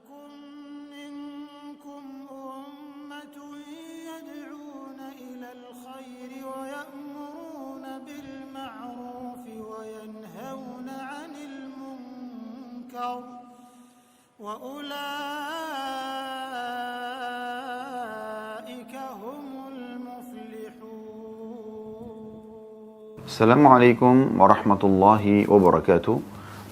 ولتكن منكم أمة يدعون إلى الخير ويأمرون بالمعروف وينهون عن المنكر وأولئك هم المفلحون. Assalamualaikum warahmatullahi wabarakatuh.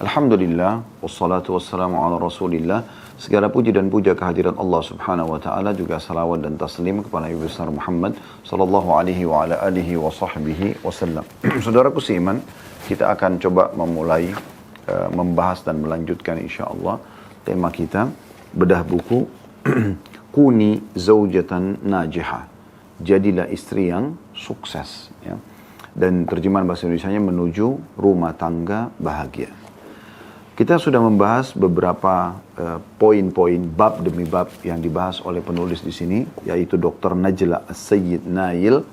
Alhamdulillah, wassalatu wassalamu ala rasulillah. Segala puji dan puja kehadiran Allah subhanahu wa ta'ala, juga salawat dan taslim kepada Nabi besar Muhammad sallallahu alaihi wa ala alihi wa sahbihi wasallam. Saudaraku seiman, kita akan coba memulai membahas dan melanjutkan insyaAllah tema kita, bedah buku Kuni Zaujatan Najihah, jadilah istri yang sukses, ya. Dan terjemahan bahasa Indonesianya menuju rumah tangga bahagia. Kita sudah membahas beberapa poin-poin bab demi bab yang dibahas oleh penulis di sini, yaitu Dr. Najla As-Sayyid Nail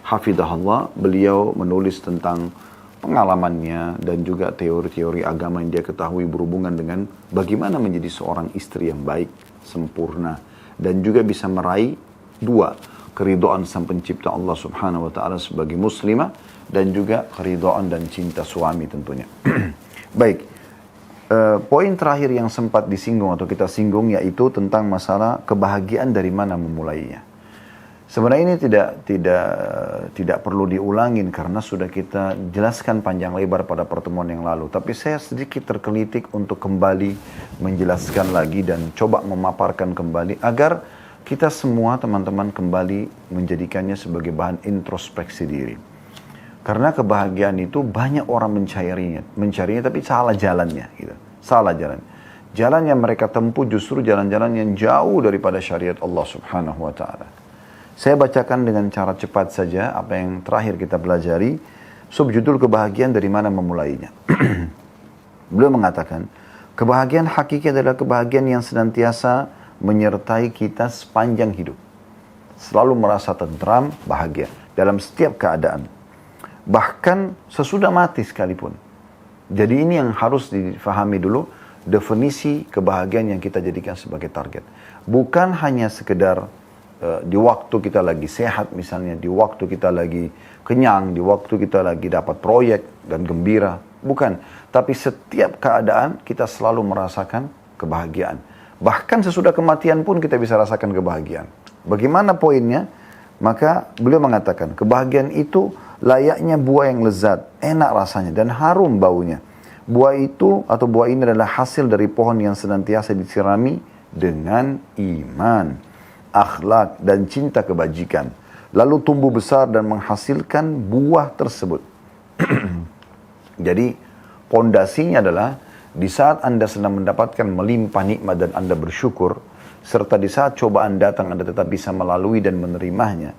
hafidhahullah. Beliau menulis tentang pengalamannya dan juga teori-teori agama yang dia ketahui berhubungan dengan bagaimana menjadi seorang istri yang baik, sempurna, dan juga bisa meraih dua, keridhaan sang pencipta Allah subhanahu wa ta'ala sebagai muslimah, dan juga keridhaan dan cinta suami tentunya. Baik, poin terakhir yang sempat disinggung atau kita singgung yaitu tentang masalah kebahagiaan dari mana memulainya. Sebenarnya ini tidak perlu diulangin karena sudah kita jelaskan panjang lebar pada pertemuan yang lalu. Tapi saya sedikit tergelitik untuk kembali menjelaskan lagi dan coba memaparkan kembali agar kita semua teman-teman kembali menjadikannya sebagai bahan introspeksi diri. Karena kebahagiaan itu banyak orang mencarinya tapi salah jalannya, gitu. Salah jalan. Jalan yang mereka tempuh justru jalan-jalan yang jauh daripada syariat Allah subhanahu wa ta'ala. Saya bacakan dengan cara cepat saja apa yang terakhir kita pelajari. Subjudul kebahagiaan dari mana memulainya. Beliau mengatakan, kebahagiaan hakiki adalah kebahagiaan yang senantiasa menyertai kita sepanjang hidup. Selalu merasa tentram, bahagia dalam setiap keadaan. Bahkan sesudah mati sekalipun. Jadi ini yang harus difahami dulu, definisi kebahagiaan yang kita jadikan sebagai target. Bukan hanya sekedar di waktu kita lagi sehat misalnya, di waktu kita lagi kenyang, di waktu kita lagi dapat proyek dan gembira. Bukan. Tapi setiap keadaan kita selalu merasakan kebahagiaan. Bahkan sesudah kematian pun kita bisa rasakan kebahagiaan. Bagaimana poinnya? Maka beliau mengatakan, kebahagiaan itu layaknya buah yang lezat, enak rasanya dan harum baunya. Buah itu atau buah ini adalah hasil dari pohon yang senantiasa disirami dengan iman, akhlak dan cinta kebajikan. Lalu tumbuh besar dan menghasilkan buah tersebut. Jadi pondasinya adalah di saat Anda sedang mendapatkan melimpah nikmat dan Anda bersyukur, serta di saat cobaan datang Anda tetap bisa melalui dan menerimanya.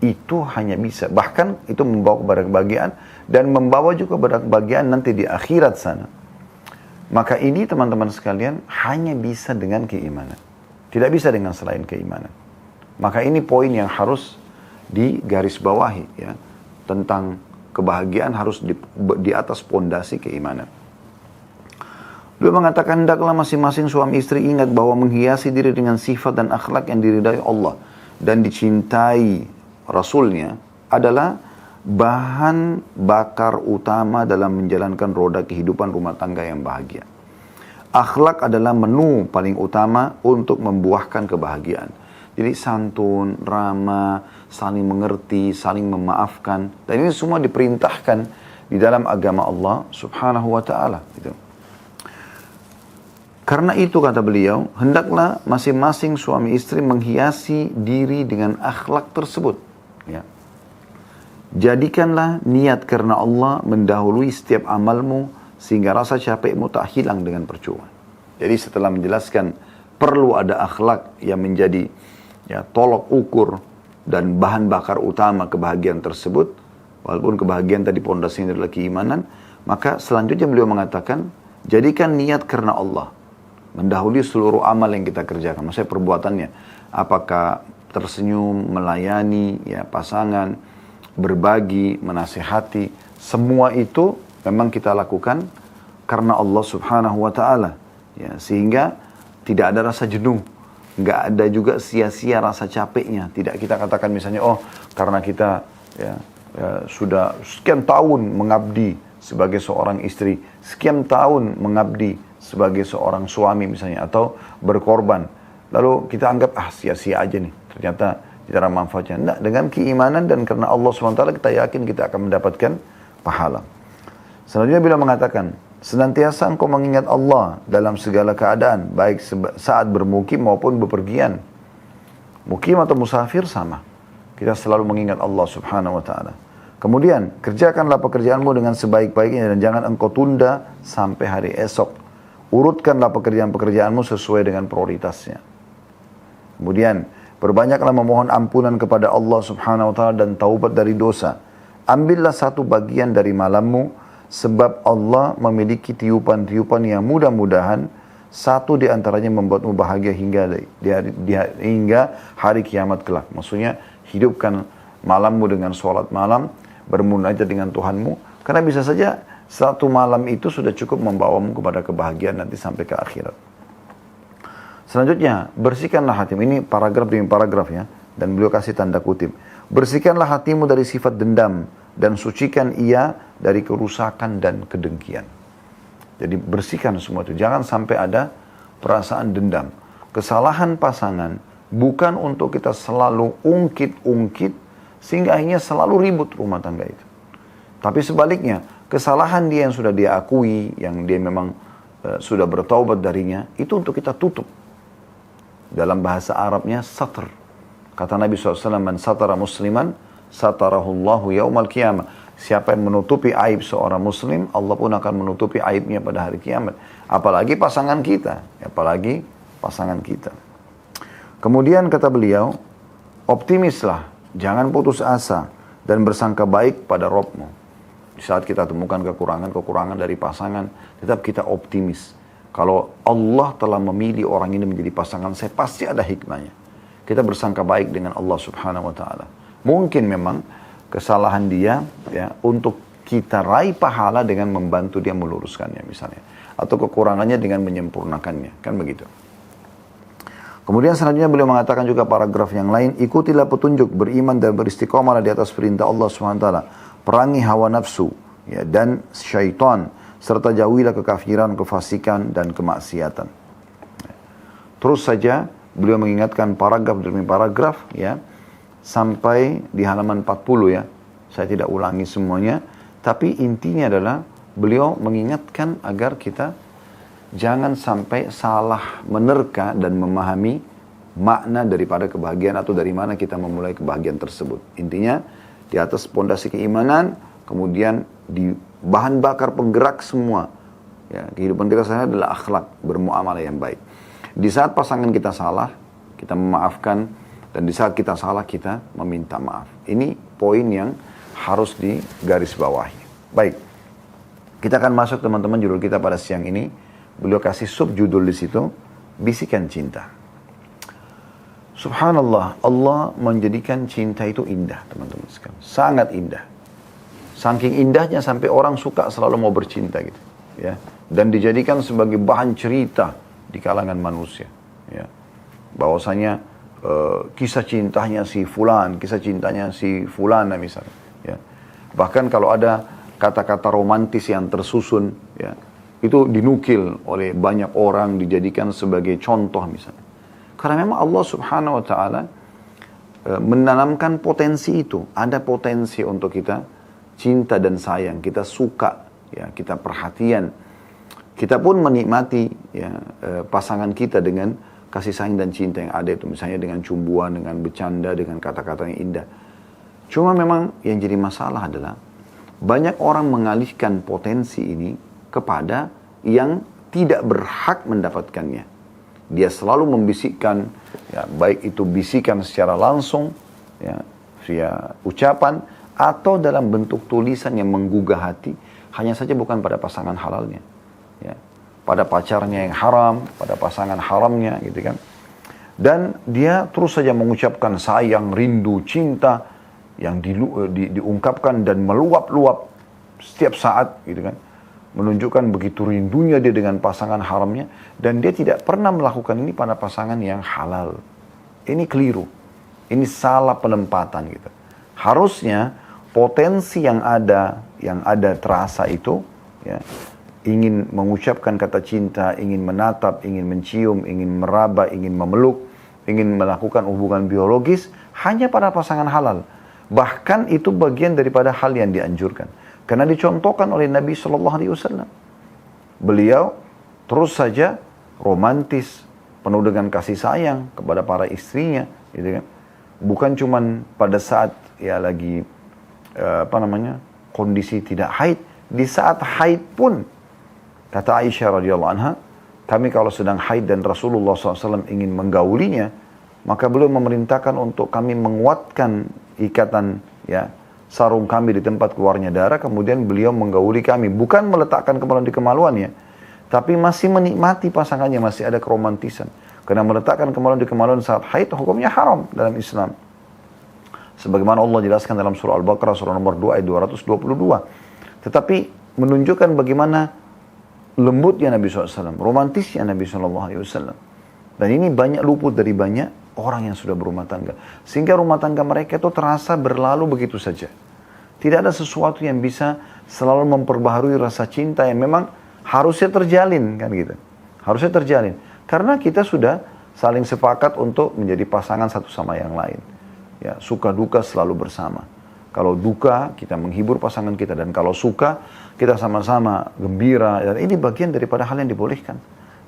Itu hanya bisa, bahkan itu membawa kepada kebahagiaan dan membawa juga kepada kebahagiaan nanti di akhirat sana. Maka ini teman-teman sekalian hanya bisa dengan keimanan. Tidak bisa dengan selain keimanan. Maka ini poin yang harus digarisbawahi, ya, tentang kebahagiaan harus di atas pondasi keimanan. Beliau mengatakan, hendaklah masing-masing suami istri ingat bahwa menghiasi diri dengan sifat dan akhlak yang diridai Allah dan dicintai Rasulnya adalah bahan bakar utama dalam menjalankan roda kehidupan rumah tangga yang bahagia. Akhlak adalah menu paling utama untuk membuahkan kebahagiaan. Jadi santun, ramah, saling mengerti, saling memaafkan. Dan ini semua diperintahkan di dalam agama Allah subhanahu wa ta'ala. Gitu. Karena itu kata beliau, hendaklah masing-masing suami istri menghiasi diri dengan akhlak tersebut. Ya. Jadikanlah niat karena Allah mendahului setiap amalmu sehingga rasa capekmu tak hilang dengan percuma. Jadi setelah menjelaskan perlu ada akhlak yang menjadi, ya, tolok ukur dan bahan bakar utama kebahagiaan tersebut, walaupun kebahagiaan tadi pondasinya adalah keimanan, maka selanjutnya beliau mengatakan, jadikan niat karena Allah mendahului seluruh amal yang kita kerjakan. Maksudnya perbuatannya, apakah tersenyum, melayani, ya, pasangan, berbagi, menasihati, semua itu memang kita lakukan karena Allah subhanahu wa ta'ala. Ya, sehingga tidak ada rasa jenuh, nggak ada juga sia-sia rasa capeknya. Tidak kita katakan misalnya, oh karena kita sudah sekian tahun mengabdi sebagai seorang istri, sekian tahun mengabdi sebagai seorang suami misalnya, atau berkorban, lalu kita anggap sia-sia aja nih, ternyata tidak ada manfaatnya. Enggak, dengan keimanan dan karena Allah SWT kita yakin kita akan mendapatkan pahala. Selanjutnya beliau mengatakan, senantiasa engkau mengingat Allah dalam segala keadaan, baik saat bermukim maupun bepergian. Mukim atau musafir sama, kita selalu mengingat Allah Subhanahu wa ta'ala. Kemudian, kerjakanlah pekerjaanmu dengan sebaik-baiknya dan jangan engkau tunda sampai hari esok. Urutkanlah pekerjaan-pekerjaanmu sesuai dengan prioritasnya. Kemudian, perbanyaklah memohon ampunan kepada Allah Subhanahu wa ta'ala dan taubat dari dosa. Ambillah satu bagian dari malammu, sebab Allah memiliki tiupan-tiupan yang mudah-mudahan satu di antaranya membuatmu bahagia hingga hari kiamat kelak. Maksudnya, hidupkan malammu dengan sholat malam, bermunajat dengan Tuhanmu. Karena bisa saja satu malam itu sudah cukup membawamu kepada kebahagiaan nanti sampai ke akhirat. Selanjutnya, bersihkanlah hatimu. Ini paragraf demi paragraf ya. Dan beliau kasih tanda kutip. Bersihkanlah hatimu dari sifat dendam. Dan sucikan ia dari kerusakan dan kedengkian. Jadi bersihkan semua itu. Jangan sampai ada perasaan dendam. Kesalahan pasangan bukan untuk kita selalu ungkit-ungkit. Sehingga akhirnya selalu ribut rumah tangga itu. Tapi sebaliknya, kesalahan dia yang sudah dia akui, yang dia memang sudah bertaubat darinya, itu untuk kita tutup. Dalam bahasa Arabnya satr. Kata Nabi SAW, man satara musliman, satarahullahu yaumal qiyamah. Siapa yang menutupi aib seorang muslim, Allah pun akan menutupi aibnya pada hari kiamat. Apalagi pasangan kita. Apalagi pasangan kita. Kemudian kata beliau, optimislah, jangan putus asa, dan bersangka baik pada Rabbmu. Di saat kita temukan kekurangan dari pasangan, tetap kita optimis. Kalau Allah telah memilih orang ini menjadi pasangan saya, pasti ada hikmahnya. Kita bersangka baik dengan Allah Subhanahu wa ta'ala. Mungkin memang kesalahan dia ya untuk kita raih pahala dengan membantu dia meluruskannya misalnya. Atau kekurangannya dengan menyempurnakannya. Kan begitu. Kemudian selanjutnya beliau mengatakan juga paragraf yang lain. Ikutilah petunjuk, beriman dan beristiqomalah di atas perintah Allah Subhanahu wa ta'ala. Perangi hawa nafsu ya, dan syaitan. Serta jauhilah kekafiran, kefasikan, dan kemaksiatan. Terus saja beliau mengingatkan paragraf demi paragraf ya, sampai di halaman 40 ya. Saya tidak ulangi semuanya, tapi intinya adalah beliau mengingatkan agar kita jangan sampai salah menerka dan memahami makna daripada kebahagiaan atau dari mana kita memulai kebahagiaan tersebut. Intinya di atas pondasi keimanan, kemudian di bahan bakar penggerak semua ya, kehidupan kita sehari adalah akhlak, bermuamalah yang baik. Di saat pasangan kita salah, kita memaafkan, dan di saat kita salah kita meminta maaf. Ini poin yang harus digarisbawahi. Baik, kita akan masuk teman-teman judul kita pada siang ini. Beliau kasih subjudul di situ, bisikan cinta. Subhanallah, Allah menjadikan cinta itu indah teman-teman sekalian, sangat indah. Saking indahnya sampai orang suka selalu mau bercinta gitu, ya. Dan dijadikan sebagai bahan cerita di kalangan manusia, ya. Bahwasanya kisah cintanya si fulan, kisah cintanya si fulana misalnya, ya. Bahkan kalau ada kata-kata romantis yang tersusun, ya, itu dinukil oleh banyak orang dijadikan sebagai contoh misalnya. Karena memang Allah Subhanahu wa ta'ala menanamkan potensi itu, ada potensi untuk kita cinta dan sayang, kita suka, ya, kita perhatian, kita pun menikmati ya, pasangan kita dengan kasih sayang dan cinta yang ada itu, misalnya dengan cumbuan, dengan bercanda, dengan kata-kata yang indah. Cuma memang yang jadi masalah adalah banyak orang mengalihkan potensi ini kepada yang tidak berhak mendapatkannya. Dia selalu membisikkan, ya, baik itu bisikan secara langsung, ya, via ucapan, atau dalam bentuk tulisan yang menggugah hati, hanya saja bukan pada pasangan halalnya, ya, pada pacarnya yang haram, pada pasangan haramnya, gitu kan. Dan dia terus saja mengucapkan sayang, rindu, cinta yang diungkapkan dan meluap-luap setiap saat, gitu kan. menunjukkan begitu rindunya dia dengan pasangan haramnya, dan dia tidak pernah melakukan ini pada pasangan yang halal. Ini keliru, ini salah penempatan gitu. Harusnya potensi yang ada terasa itu, ya, ingin mengucapkan kata cinta, ingin menatap, ingin mencium, ingin meraba, ingin memeluk, ingin melakukan hubungan biologis hanya pada pasangan halal. Bahkan itu bagian daripada hal yang dianjurkan. Karena dicontohkan oleh Nabi SAW. Beliau terus saja romantis, penuh dengan kasih sayang kepada para istrinya, gitu kan. Bukan cuman pada saat ya lagi kondisi tidak haid, di saat haid pun kata Aisyah radhiyallahu anha, kami kalau sedang haid dan Rasulullah SAW ingin menggaulinya, maka beliau memerintahkan untuk kami menguatkan ikatan ya sarung kami di tempat keluarnya darah, kemudian beliau menggauli kami, bukan meletakkan kemaluan di kemaluannya, tapi masih menikmati pasangannya, masih ada keromantisan. Karena meletakkan kemaluan di kemaluan saat haid hukumnya haram dalam Islam. Sebagaimana Allah jelaskan dalam surah Al-Baqarah surah nomor 2 ayat 222. Tetapi menunjukkan bagaimana lembutnya Nabi SAW, romantisnya Nabi SAW. Dan ini banyak luput dari banyak orang yang sudah berumah tangga. Sehingga rumah tangga mereka itu terasa berlalu begitu saja. Tidak ada sesuatu yang bisa selalu memperbaharui rasa cinta yang memang harusnya terjalin, kan gitu. Harusnya terjalin. Karena kita sudah saling sepakat untuk menjadi pasangan satu sama yang lain. Ya, suka duka selalu bersama. Kalau duka, kita menghibur pasangan kita. Dan kalau suka, kita sama-sama gembira. Dan ini bagian daripada hal yang dibolehkan.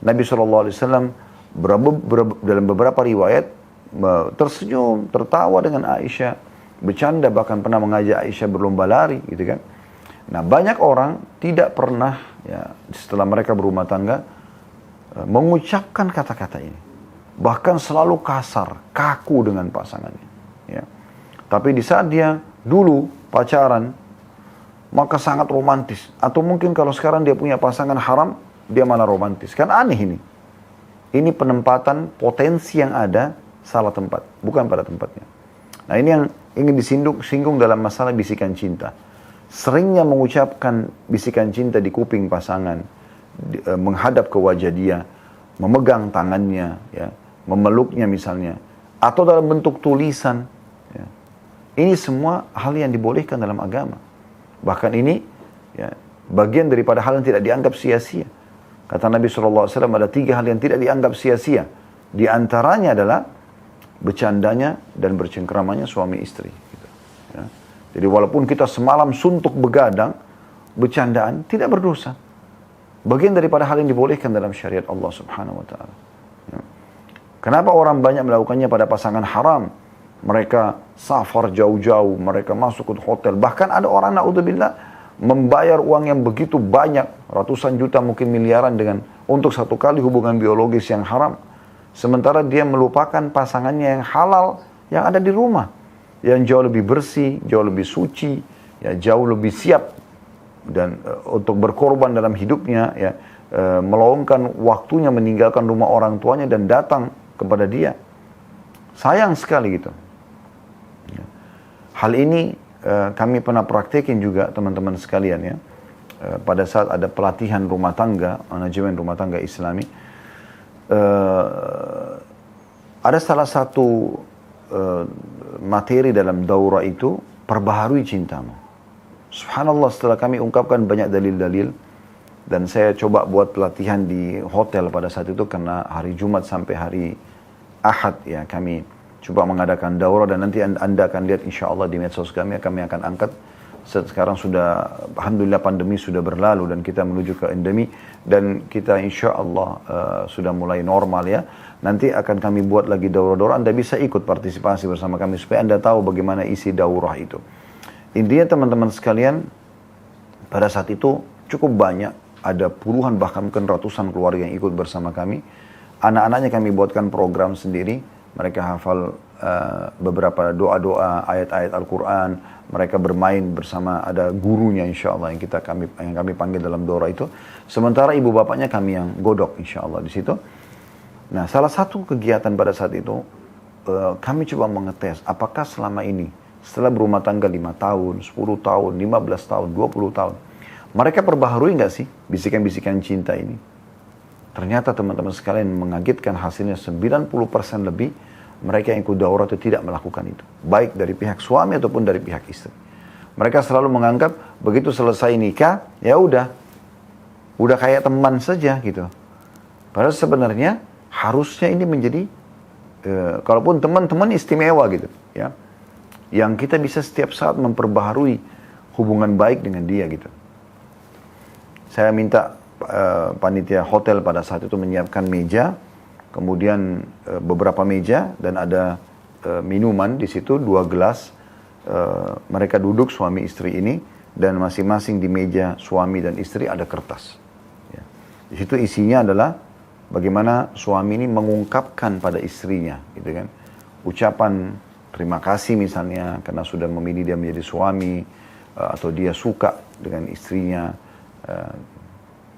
Nabi SAW dalam beberapa riwayat tersenyum, tertawa dengan Aisyah, bercanda, bahkan pernah mengajak Aisyah berlomba lari, gitu kan. Nah, banyak orang tidak pernah ya setelah mereka berumah tangga mengucapkan kata-kata ini. Bahkan selalu kasar, kaku dengan pasangannya, ya. Tapi di saat dia dulu pacaran, maka sangat romantis. Atau mungkin kalau sekarang dia punya pasangan haram, dia malah romantis. Kan aneh ini. Ini penempatan potensi yang ada salah tempat, bukan pada tempatnya. Nah, ini yang ingin disinggung dalam masalah bisikan cinta. Seringnya mengucapkan bisikan cinta di kuping pasangan, menghadap ke wajah dia, memegang tangannya, ya, memeluknya misalnya, atau dalam bentuk tulisan. Ya. Ini semua hal yang dibolehkan dalam agama. Bahkan ini ya, bagian daripada hal yang tidak dianggap sia-sia. Kata Nabi SAW ada 3 hal yang tidak dianggap sia-sia. Di antaranya adalah bercandanya dan bercengkramannya suami istri. Gitu. Ya. Jadi walaupun kita semalam suntuk begadang, bercandaan tidak berdosa. Bagian daripada hal yang dibolehkan dalam syariat Allah Subhanahu Wa Taala. Ya. Kenapa orang banyak melakukannya pada pasangan haram? Mereka safar jauh-jauh, mereka masuk ke hotel. Bahkan ada orang, na'udzubillah, membayar uang yang begitu banyak, ratusan juta mungkin miliaran untuk satu kali hubungan biologis yang haram. Sementara dia melupakan pasangannya yang halal yang ada di rumah, yang jauh lebih bersih, jauh lebih suci, ya, jauh lebih siap dan untuk berkorban dalam hidupnya, ya, meluangkan waktunya meninggalkan rumah orang tuanya dan datang kepada dia. Sayang sekali gitu. Ya. Hal ini kami pernah praktekin juga teman-teman sekalian, ya. Pada saat ada pelatihan rumah tangga, manajemen rumah tangga Islami, ada salah satu materi dalam daurah itu, perbaharui cintamu. Subhanallah, setelah kami ungkapkan banyak dalil-dalil, dan saya coba buat pelatihan di hotel pada saat itu karena hari Jumat sampai hari Ahad, ya, kami coba mengadakan daurah, dan nanti anda akan lihat insya Allah di medsos kami akan angkat. Sekarang sudah, alhamdulillah pandemi sudah berlalu dan kita menuju ke endemi, dan kita insya Allah sudah mulai normal, ya. Nanti akan kami buat lagi daurah-daurah, anda bisa ikut partisipasi bersama kami supaya anda tahu bagaimana isi daurah itu. Intinya teman-teman sekalian, pada saat itu cukup banyak, ada puluhan bahkan mungkin ratusan keluarga yang ikut bersama kami. Anak-anaknya kami buatkan program sendiri. Mereka hafal beberapa doa-doa, ayat-ayat Al-Quran. Mereka bermain bersama, ada gurunya insya Allah yang kami panggil dalam daurah itu. Sementara ibu bapaknya kami yang godok insya Allah di situ. Nah, salah satu kegiatan pada saat itu, kami coba mengetes apakah selama ini, setelah berumah tangga 5 tahun, 10 tahun, 15 tahun, 20 tahun, Mereka perbaharui nggak sih bisikan-bisikan cinta ini? Ternyata teman-teman sekalian mengagetkan hasilnya 90% lebih mereka yang ikut daurah itu tidak melakukan itu. Baik dari pihak suami ataupun dari pihak istri. Mereka selalu menganggap begitu selesai nikah, ya udah kayak teman saja gitu. Padahal sebenarnya harusnya ini menjadi, kalaupun teman-teman istimewa gitu ya. Yang kita bisa setiap saat memperbaharui hubungan baik dengan dia gitu. Saya minta panitia hotel pada saat itu menyiapkan meja, kemudian beberapa meja dan ada minuman di situ, 2 gelas. Mereka duduk suami istri ini dan masing-masing di meja suami dan istri ada kertas. Ya. Di situ isinya adalah bagaimana suami ini mengungkapkan pada istrinya, gitu kan, ucapan terima kasih misalnya karena sudah memilih dia menjadi suami, atau dia suka dengan istrinya,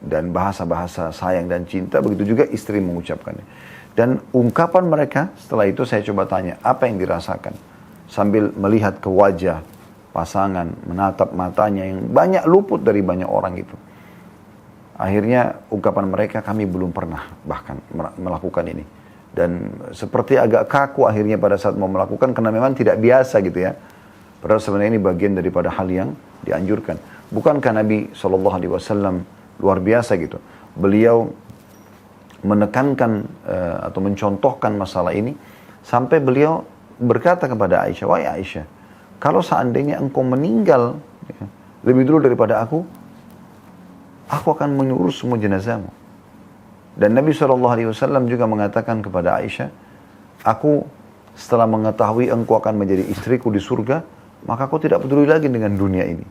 dan bahasa-bahasa sayang dan cinta, begitu juga istri mengucapkannya. Dan ungkapan mereka setelah itu saya coba tanya, apa yang dirasakan? Sambil melihat ke wajah pasangan, menatap matanya yang banyak luput dari banyak orang itu. Akhirnya ungkapan mereka, kami belum pernah bahkan melakukan ini. Dan seperti agak kaku akhirnya pada saat mau melakukan, karena memang tidak biasa gitu ya. Padahal sebenarnya ini bagian daripada hal yang dianjurkan. Bukankah Nabi SAW luar biasa gitu. Beliau menekankan atau mencontohkan masalah ini sampai beliau berkata kepada Aisyah, wahai Aisyah, kalau seandainya engkau meninggal ya, lebih dulu daripada aku akan mengurus semua jenazahmu. Dan Nabi SAW juga mengatakan kepada Aisyah, aku setelah mengetahui engkau akan menjadi istriku di surga, maka aku tidak peduli lagi dengan dunia ini.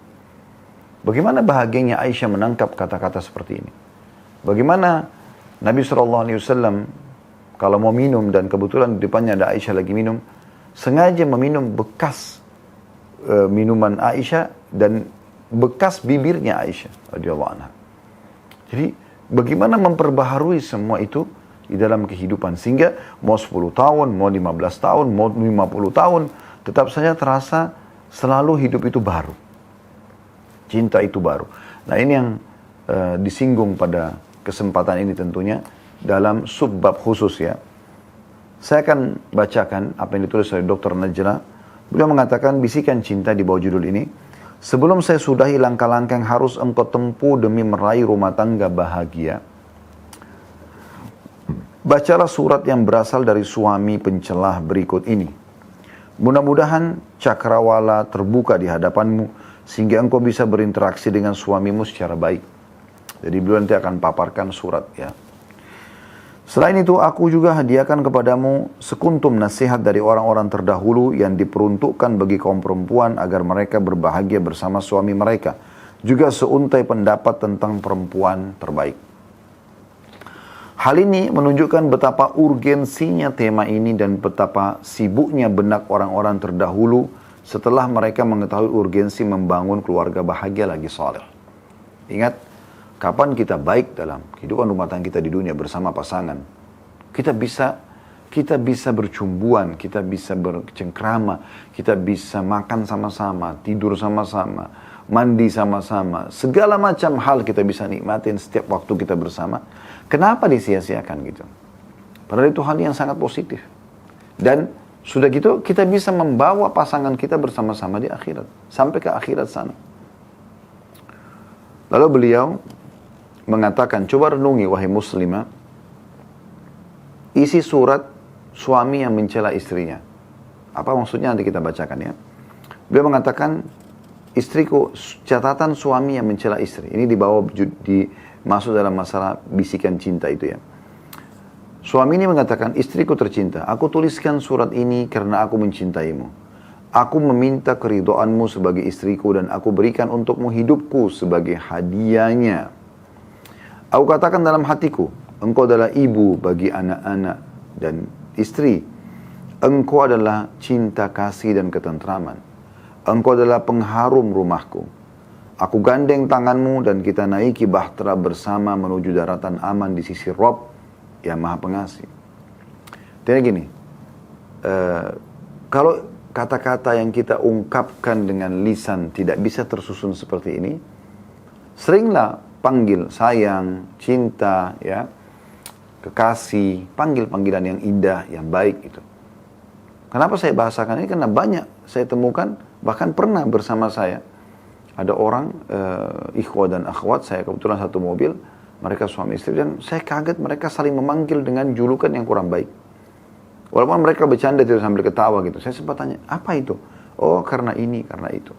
Bagaimana bahagianya Aisyah menangkap kata-kata seperti ini? Bagaimana Nabi SAW kalau mau minum dan kebetulan di depannya ada Aisyah lagi minum, sengaja meminum bekas minuman Aisyah dan bekas bibirnya Aisyah radhiyallahu anha. Jadi bagaimana memperbaharui semua itu di dalam kehidupan sehingga mau 10 tahun, mau 15 tahun, mau 50 tahun tetap saja terasa selalu hidup itu baru. Cinta itu baru. Nah ini yang disinggung pada kesempatan ini tentunya dalam subbab khusus ya. Saya akan bacakan apa yang ditulis oleh Dr. Najla. Beliau mengatakan bisikan cinta di bawah judul ini. Sebelum saya sudahi langkah-langkah yang harus engkau tempuh demi meraih rumah tangga bahagia, bacalah surat yang berasal dari suami pencelah berikut ini. Mudah-mudahan cakrawala terbuka di hadapanmu sehingga engkau bisa berinteraksi dengan suamimu secara baik. Jadi beliau nanti akan paparkan surat ya. Selain itu aku juga hadiahkan kepadamu sekuntum nasihat dari orang-orang terdahulu yang diperuntukkan bagi kaum perempuan agar mereka berbahagia bersama suami mereka. Juga seuntai pendapat tentang perempuan terbaik. Hal ini menunjukkan betapa urgensinya tema ini dan betapa sibuknya benak orang-orang terdahulu setelah mereka mengetahui urgensi membangun keluarga bahagia lagi saleh. Ingat, kapan kita baik dalam kehidupan rumah tangga kita di dunia bersama pasangan, kita bisa bercumbuan, kita bisa bercengkrama, kita bisa makan sama-sama, tidur sama-sama, mandi sama-sama, segala macam hal kita bisa nikmatin setiap waktu kita bersama. Kenapa disia-siakan gitu? Padahal itu hal yang sangat positif. Dan sudah gitu kita bisa membawa pasangan kita bersama-sama di akhirat, sampai ke akhirat sana. Lalu beliau mengatakan, coba renungi wahai muslimah, isi surat suami yang mencela istrinya. Apa maksudnya nanti kita bacakan ya. Beliau mengatakan, istriku, catatan suami yang mencela istri. Ini masuk dalam masalah bisikan cinta itu ya. Suami ini mengatakan, istriku tercinta, aku tuliskan surat ini karena aku mencintaimu. Aku meminta keridhoanmu sebagai istriku dan aku berikan untukmu hidupku sebagai hadiahnya. Aku katakan dalam hatiku, engkau adalah ibu bagi anak-anak dan istri. Engkau adalah cinta kasih dan ketentraman. Engkau adalah pengharum rumahku. Aku gandeng tanganmu dan kita naiki bahtera bersama menuju daratan aman di sisi Rabb yang Maha Pengasih. Jadi gini, kalau kata-kata yang kita ungkapkan dengan lisan tidak bisa tersusun seperti ini, Seringlah panggil sayang, cinta, ya, kekasih, panggil panggilan yang indah, yang baik itu. Kenapa saya bahasakan ini? Karena banyak saya temukan, bahkan pernah bersama saya ada orang ikhwah dan akhwat saya, kebetulan satu mobil, mereka suami istri, dan saya kaget mereka saling memanggil dengan julukan yang kurang baik. Walaupun mereka bercanda tidak sambil ketawa gitu. Saya sempat tanya, apa itu? Oh, karena ini, karena itu.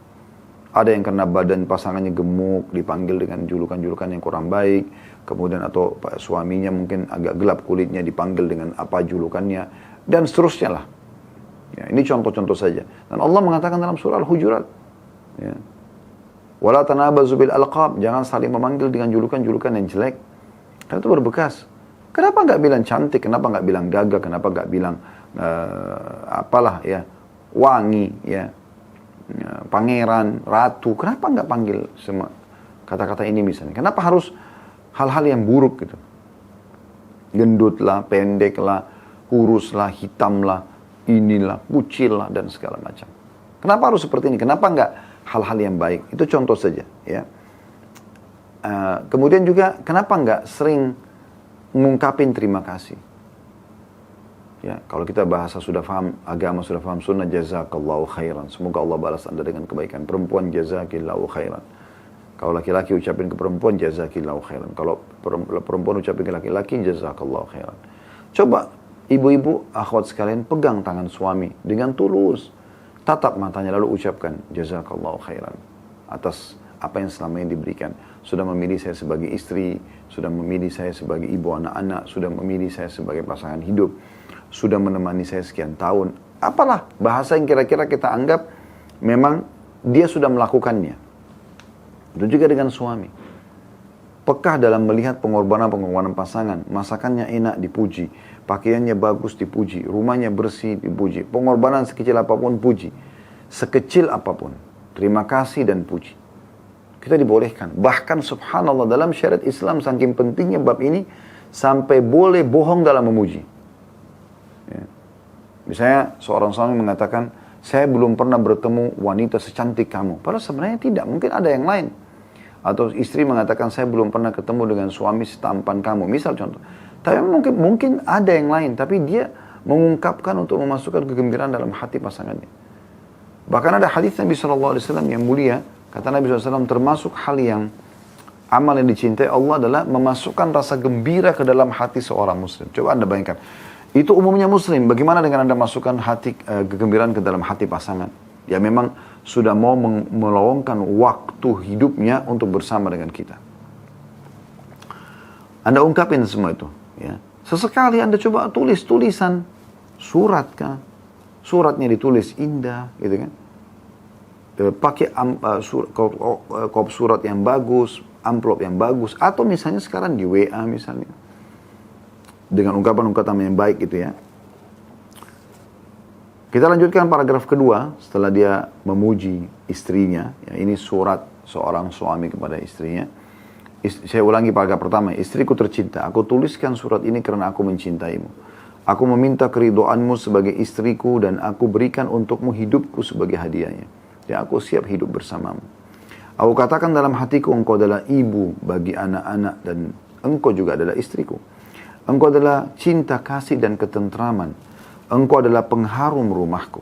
Ada yang karena badan pasangannya gemuk, dipanggil dengan julukan-julukan yang kurang baik. Kemudian atau suaminya mungkin agak gelap kulitnya, dipanggil dengan apa julukannya. Dan seterusnya lah. Ya, ini contoh-contoh saja. Dan Allah mengatakan dalam surah Al-Hujurat. Ya. Wala tanabazu bil alqab. Jangan saling memanggil dengan julukan-julukan yang jelek. Karena itu berbekas. Kenapa nggak bilang cantik? Kenapa nggak bilang gagah? Kenapa nggak bilang apalah ya, wangi ya, pangeran, ratu? Kenapa nggak panggil semua kata-kata ini misalnya? Kenapa harus hal-hal yang buruk gitu? Gendut lah, pendek lah, kurus lah, hitam lah, inilah, kucil lah, dan segala macam. Kenapa harus seperti ini? Kenapa nggak hal-hal yang baik? Itu contoh saja ya. Kemudian juga kenapa nggak sering mengungkapin terima kasih. Ya, kalau kita bahasa sudah paham, agama sudah paham sunnah, jazakallahu khairan. Semoga Allah balas Anda dengan kebaikan. Perempuan, jazakillahu khairan. Kalau laki-laki ucapin ke perempuan, jazakillahu khairan. Kalau perempuan ucapin ke laki-laki, jazakallahu khairan. Coba ibu-ibu, akhwat sekalian, pegang tangan suami dengan tulus. Tatap matanya lalu ucapkan, jazakallahu khairan. Atas apa yang selama ini diberikan. Sudah memilih saya sebagai istri, sudah memilih saya sebagai ibu anak-anak, sudah memilih saya sebagai pasangan hidup, sudah menemani saya sekian tahun. Apalah bahasa yang kira-kira kita anggap memang dia sudah melakukannya. Itu juga dengan suami. Pekah dalam melihat pengorbanan-pengorbanan pasangan. Masakannya enak dipuji, pakaiannya bagus dipuji, rumahnya bersih dipuji, pengorbanan sekecil apapun puji, sekecil apapun. Terima kasih dan puji. Kita dibolehkan. Bahkan subhanallah dalam syariat Islam saking pentingnya bab ini sampai boleh bohong dalam memuji. Ya. Misalnya seorang suami mengatakan, saya belum pernah bertemu wanita secantik kamu. Padahal sebenarnya tidak, mungkin ada yang lain. Atau istri mengatakan, saya belum pernah ketemu dengan suami setampan kamu. Misal contoh. Tapi mungkin ada yang lain, tapi dia mengungkapkan untuk memasukkan kegembiraan dalam hati pasangannya. Bahkan ada hadis Nabi SAW yang mulia. Kata Nabi SAW, termasuk hal yang amal yang dicintai Allah adalah memasukkan rasa gembira ke dalam hati seorang muslim. Coba Anda bayangkan. Itu umumnya muslim. Bagaimana dengan Anda masukkan kegembiraan ke dalam hati pasangan? Ya memang sudah mau meluangkan waktu hidupnya untuk bersama dengan kita. Anda ungkapin semua itu. Ya. Sesekali Anda coba tulis tulisan. Surat kah? Suratnya ditulis indah. Gitu kan? Pakai kop surat yang bagus, amplop yang bagus, atau misalnya sekarang di WA misalnya, dengan ungkapan-ungkapan yang baik gitu ya. Kita lanjutkan paragraf kedua, setelah dia memuji istrinya, ya, ini surat seorang suami kepada istrinya. Saya ulangi paragraf pertama, istriku tercinta, aku tuliskan surat ini karena aku mencintaimu. Aku meminta keridoanmu sebagai istriku dan aku berikan untukmu hidupku sebagai hadiahnya. Ya, aku siap hidup bersamamu. Aku katakan dalam hatiku, engkau adalah ibu bagi anak-anak dan engkau juga adalah istriku. Engkau adalah cinta, kasih dan ketentraman. Engkau adalah pengharum rumahku.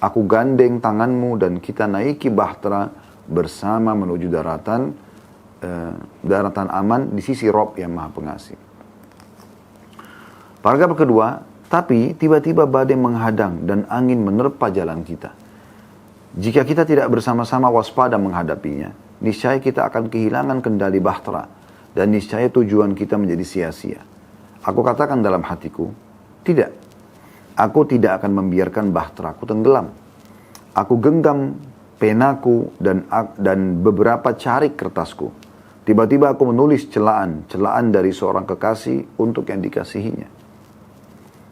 Aku gandeng tanganmu dan kita naiki bahtera bersama menuju daratan aman di sisi Rabb yang Maha Pengasih. Paragraf kedua, tapi tiba-tiba badai menghadang dan angin menerpa jalan kita. Jika kita tidak bersama-sama waspada menghadapinya, niscaya kita akan kehilangan kendali bahtera dan niscaya tujuan kita menjadi sia-sia. Aku katakan dalam hatiku, tidak. Aku tidak akan membiarkan bahteraku tenggelam. Aku genggam penaku dan beberapa carik kertasku. Tiba-tiba aku menulis celaan dari seorang kekasih untuk yang dikasihinya.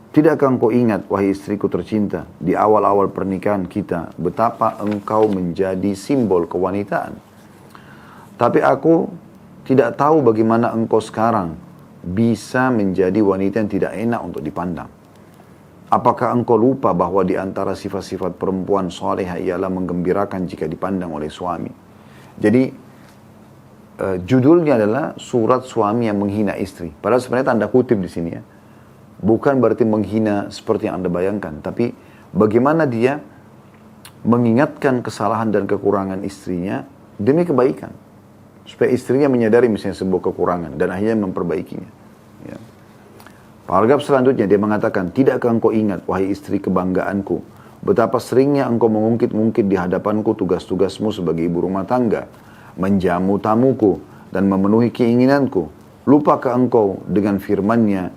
Tidakkah engkau ingat, wahai istriku tercinta, di awal-awal pernikahan kita, betapa engkau menjadi simbol kewanitaan. Tapi aku tidak tahu bagaimana engkau sekarang bisa menjadi wanita yang tidak enak untuk dipandang. Apakah engkau lupa bahwa di antara sifat-sifat perempuan salehah ialah menggembirakan jika dipandang oleh suami? Jadi, judulnya adalah surat suami yang menghina istri. Padahal sebenarnya tanda kutip di sini ya. Bukan berarti menghina seperti yang Anda bayangkan, tapi bagaimana dia mengingatkan kesalahan dan kekurangan istrinya demi kebaikan. Supaya istrinya menyadari misalnya sebuah kekurangan dan akhirnya memperbaikinya. Ya. Paragraf selanjutnya dia mengatakan, tidakkah engkau ingat, wahai istri kebanggaanku, betapa seringnya engkau mengungkit-ungkit di hadapanku tugas-tugasmu sebagai ibu rumah tangga, menjamu tamuku, dan memenuhi keinginanku. Lupakah engkau dengan firman-Nya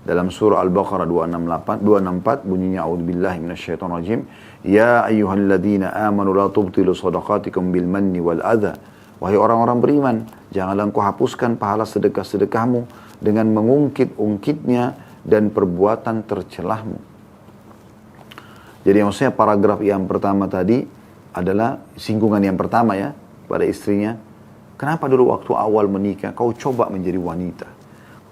dalam surah Al-Baqarah 264 bunyinya, a'udzubillahi minasyaitonirrajim, ya ayyuhalladzina amanu la tubtilu shadaqatikum bil manni wal adha. Wahai orang-orang beriman, janganlah engkau hapuskan pahala sedekah-sedekahmu dengan mengungkit-ungkitnya dan perbuatan tercelahmu. Jadi maksudnya paragraf yang pertama tadi adalah singgungan yang pertama ya pada istrinya. Kenapa dulu waktu awal menikah kau coba menjadi wanita?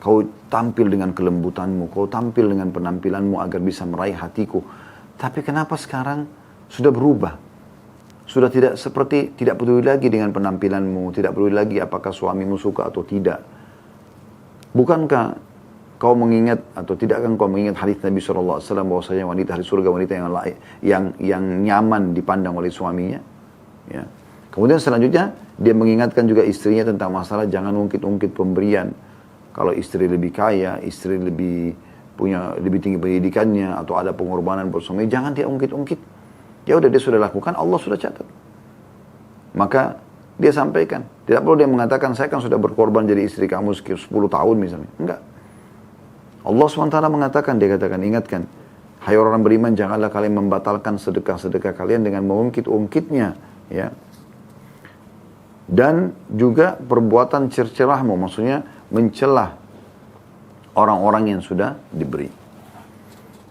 Kau tampil dengan kelembutanmu, kau tampil dengan penampilanmu agar bisa meraih hatiku. Tapi kenapa sekarang sudah berubah? Sudah tidak peduli lagi dengan penampilanmu, tidak peduli lagi apakah suamimu suka atau tidak. Bukankah kau mengingat atau tidakkah kau mengingat hadis Nabi SAW bahwasanya wanita hari surga wanita yang nyaman dipandang oleh suaminya? Ya. Kemudian selanjutnya dia mengingatkan juga istrinya tentang masalah jangan ungkit-ungkit pemberian. Kalau istri lebih kaya, istri lebih tinggi pendidikannya atau ada pengorbanan buat suami, jangan dia ungkit-ungkit. Ya udah dia sudah lakukan, Allah sudah catat. Maka dia sampaikan. Tidak perlu dia mengatakan, saya kan sudah berkorban jadi istri kamu 10 tahun misalnya. Enggak. Allah SWT mengatakan, dia katakan, ingatkan. Hai orang beriman, janganlah kalian membatalkan sedekah-sedekah kalian dengan mengungkit-ungkitnya. Ya. Dan juga perbuatan cercelahmu, maksudnya mencelah orang-orang yang sudah diberi.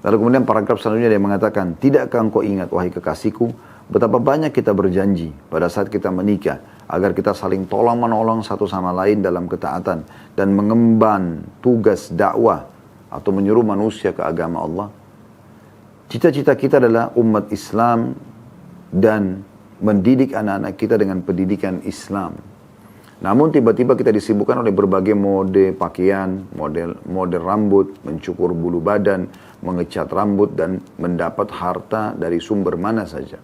Lalu kemudian paragraf selanjutnya dia mengatakan, tidakkah engkau ingat, wahai kekasihku, betapa banyak kita berjanji pada saat kita menikah, agar kita saling tolong-menolong satu sama lain dalam ketaatan, dan mengemban tugas dakwah, atau menyuruh manusia ke agama Allah. Cita-cita kita adalah umat Islam, dan mendidik anak-anak kita dengan pendidikan Islam. Namun tiba-tiba kita disibukkan oleh berbagai mode pakaian, model rambut, mencukur bulu badan, mengecat rambut, dan mendapat harta dari sumber mana saja.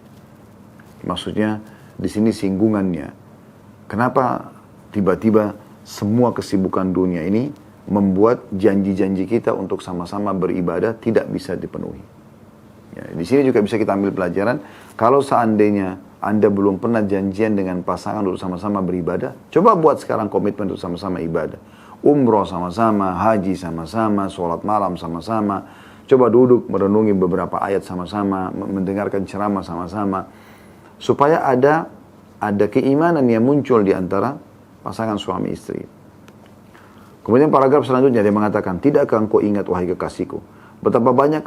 Maksudnya di sini singgungannya. Kenapa tiba-tiba semua kesibukan dunia ini membuat janji-janji kita untuk sama-sama beribadah tidak bisa dipenuhi. Ya, di sini juga bisa kita ambil pelajaran. Kalau seandainya Anda belum pernah janjian dengan pasangan untuk sama-sama beribadah, coba buat sekarang komitmen untuk sama-sama ibadah. Umroh sama-sama, haji sama-sama, sholat malam sama-sama. Coba duduk merenungi beberapa ayat sama-sama, mendengarkan ceramah sama-sama. Supaya ada keimanan yang muncul di antara pasangan suami istri. Kemudian paragraf selanjutnya dia mengatakan, tidakkah engkau ingat wahai kekasihku, betapa banyak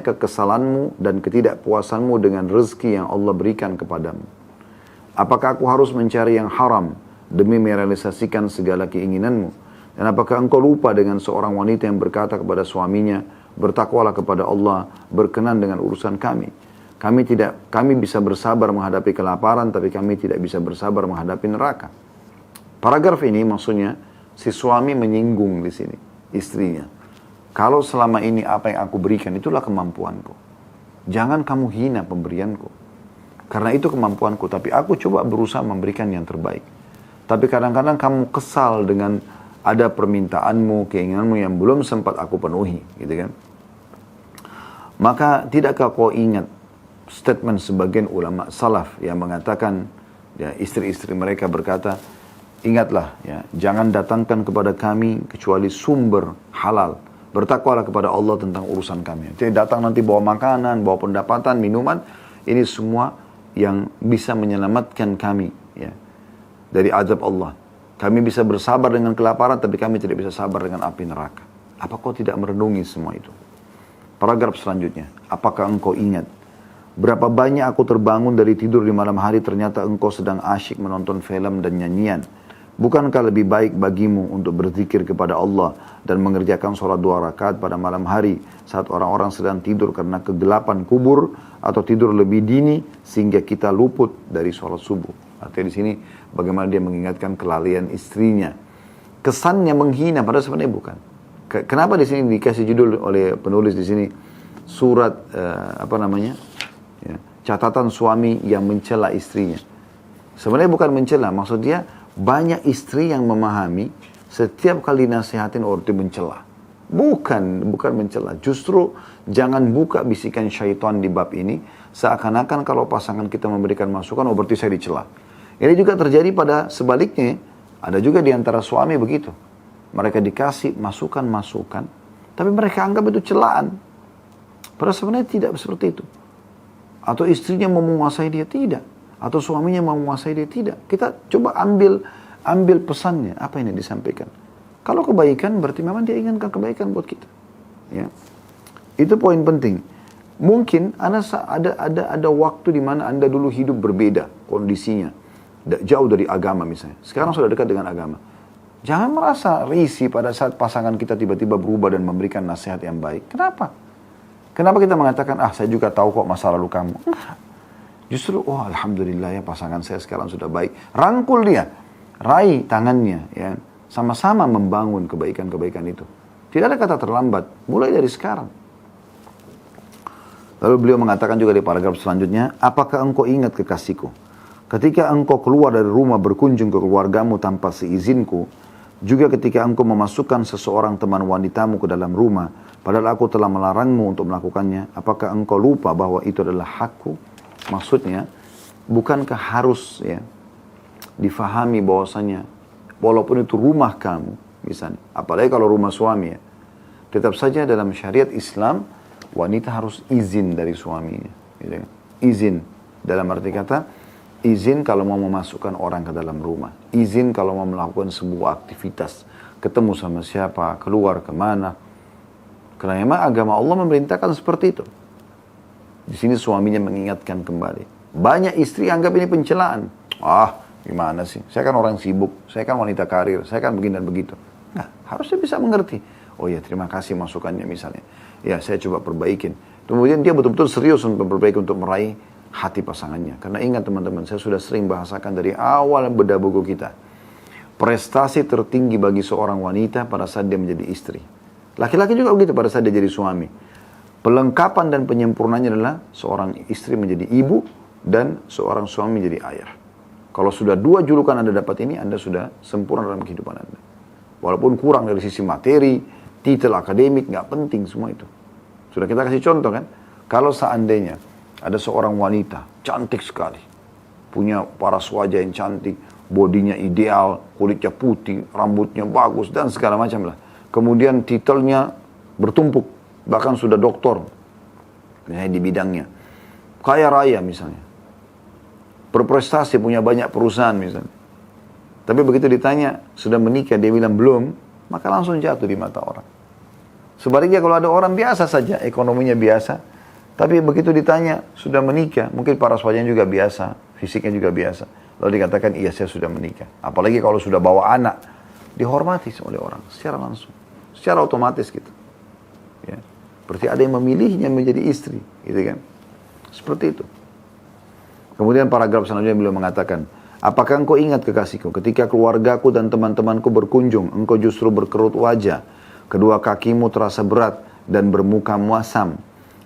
kekesalanmu dan ketidakpuasanmu dengan rezeki yang Allah berikan kepadamu. Apakah aku harus mencari yang haram demi merealisasikan segala keinginanmu? Dan apakah engkau lupa dengan seorang wanita yang berkata kepada suaminya, bertakwalah kepada Allah, berkenan dengan urusan kami. Kami bisa bersabar menghadapi kelaparan, tapi kami tidak bisa bersabar menghadapi neraka. Paragraf ini maksudnya si suami menyinggung di sini istrinya. Kalau selama ini apa yang aku berikan itulah kemampuanku. Jangan kamu hina pemberianku. Karena itu kemampuanku, tapi aku coba berusaha memberikan yang terbaik. Tapi kadang-kadang kamu kesal dengan ada permintaanmu, keinginanmu yang belum sempat aku penuhi, gitu kan? Maka tidakkah kau ingat statement sebagian ulama salaf yang mengatakan, ya, istri-istri mereka berkata, ingatlah, ya, jangan datangkan kepada kami kecuali sumber halal. Bertakwalah kepada Allah tentang urusan kami. Jadi datang nanti bawa makanan, bawa pendapatan, minuman, ini semua yang bisa menyelamatkan kami, ya, dari azab Allah. Kami bisa bersabar dengan kelaparan, tapi kami tidak bisa sabar dengan api neraka. Apa kau tidak merenungi semua itu? Paragraf selanjutnya, apakah engkau ingat berapa banyak aku terbangun dari tidur di malam hari, ternyata engkau sedang asyik menonton film dan nyanyian. Bukankah lebih baik bagimu untuk berzikir kepada Allah dan mengerjakan sholat 2 rakaat pada malam hari saat orang-orang sedang tidur karena kegelapan kubur, atau tidur lebih dini sehingga kita luput dari sholat subuh? Artinya di sini bagaimana dia mengingatkan kelalaian istrinya. Kesannya menghina, padahal sebenarnya bukan. Kenapa di sini dikasih judul oleh penulis di sini surat catatan suami yang mencela istrinya. Sebenarnya bukan mencela, maksud dia banyak istri yang memahami setiap kali nasihatin orang itu mencela. Bukan mencela. Justru jangan buka bisikan syaitan di bab ini. Seakan-akan kalau pasangan kita memberikan masukan, berarti saya dicela. Ini juga terjadi pada sebaliknya. Ada juga di antara suami begitu. Mereka dikasih masukan-masukan, tapi mereka anggap itu celaan. Padahal sebenarnya tidak seperti itu. Atau istrinya mau menguasai dia, tidak. Atau suaminya mau menguasai dia, tidak. Kita coba ambil pesannya, apa yang disampaikan. Kalau kebaikan, berarti memang dia inginkan kebaikan buat kita. Ya. Itu poin penting. Mungkin ada waktu di mana Anda dulu hidup berbeda kondisinya. Jauh dari agama misalnya. Sekarang sudah dekat dengan agama. Jangan merasa risih pada saat pasangan kita tiba-tiba berubah dan memberikan nasihat yang baik. Kenapa? Kenapa kita mengatakan, saya juga tahu kok masa lalu kamu. Enggak. Justru, alhamdulillah ya pasangan saya sekarang sudah baik. Rangkul dia. Raih tangannya. Ya. Sama-sama membangun kebaikan-kebaikan itu. Tidak ada kata terlambat. Mulai dari sekarang. Lalu beliau mengatakan juga di paragraf selanjutnya, apakah engkau ingat kekasihku? Ketika engkau keluar dari rumah berkunjung ke keluargamu tanpa seizinku, juga ketika engkau memasukkan seseorang teman wanitamu ke dalam rumah, padahal aku telah melarangmu untuk melakukannya, apakah engkau lupa bahwa itu adalah hakku? Maksudnya, bukankah harus ya difahami bahwasanya, walaupun itu rumah kamu, misalnya, apalagi kalau rumah suami ya, tetap saja dalam syariat Islam, wanita harus izin dari suaminya. Gitu kan? Izin, dalam arti kata, izin kalau mau memasukkan orang ke dalam rumah. Izin kalau mau melakukan sebuah aktivitas. Ketemu sama siapa, keluar kemana. Karena memang agama Allah memerintahkan seperti itu. Di sini suaminya mengingatkan kembali. Banyak istri anggap ini pencelaan. Gimana sih? Saya kan orang sibuk. Saya kan wanita karir. Saya kan begini dan begitu. Nah, harusnya bisa mengerti. Oh ya, terima kasih masukannya misalnya. Ya, saya coba perbaikin. Kemudian dia betul-betul serius untuk memperbaiki, untuk meraih hati pasangannya. Karena ingat teman-teman, saya sudah sering bahasakan dari awal bedah buku kita. Prestasi tertinggi bagi seorang wanita pada saat dia menjadi istri. Laki-laki juga begitu pada saat dia jadi suami. Pelengkapan dan penyempurnanya adalah seorang istri menjadi ibu dan seorang suami menjadi ayah. Kalau sudah dua julukan Anda dapat ini, Anda sudah sempurna dalam kehidupan Anda. Walaupun kurang dari sisi materi, titel akademik, nggak penting semua itu. Sudah kita kasih contoh kan? Kalau seandainya ada seorang wanita, cantik sekali. Punya paras wajah yang cantik, bodinya ideal, kulitnya putih, rambutnya bagus, dan segala macam lah. Kemudian titelnya bertumpuk, bahkan sudah doktor, misalnya di bidangnya. Kaya raya misalnya. Berprestasi, punya banyak perusahaan misalnya. Tapi begitu ditanya, sudah menikah, dia bilang belum, maka langsung jatuh di mata orang. Sebaliknya kalau ada orang biasa saja, ekonominya biasa, tapi begitu ditanya, sudah menikah, mungkin paras wajahnya juga biasa, fisiknya juga biasa. Lalu dikatakan, iya saya sudah menikah. Apalagi kalau sudah bawa anak, dihormati oleh orang, secara langsung. Secara otomatis gitu. Ya. Berarti ada yang memilihnya menjadi istri, gitu kan. Seperti itu. Kemudian paragraf selanjutnya beliau mengatakan, apakah engkau ingat kekasihku, ketika keluargaku dan teman-temanku berkunjung, engkau justru berkerut wajah, kedua kakimu terasa berat dan bermuka muasam.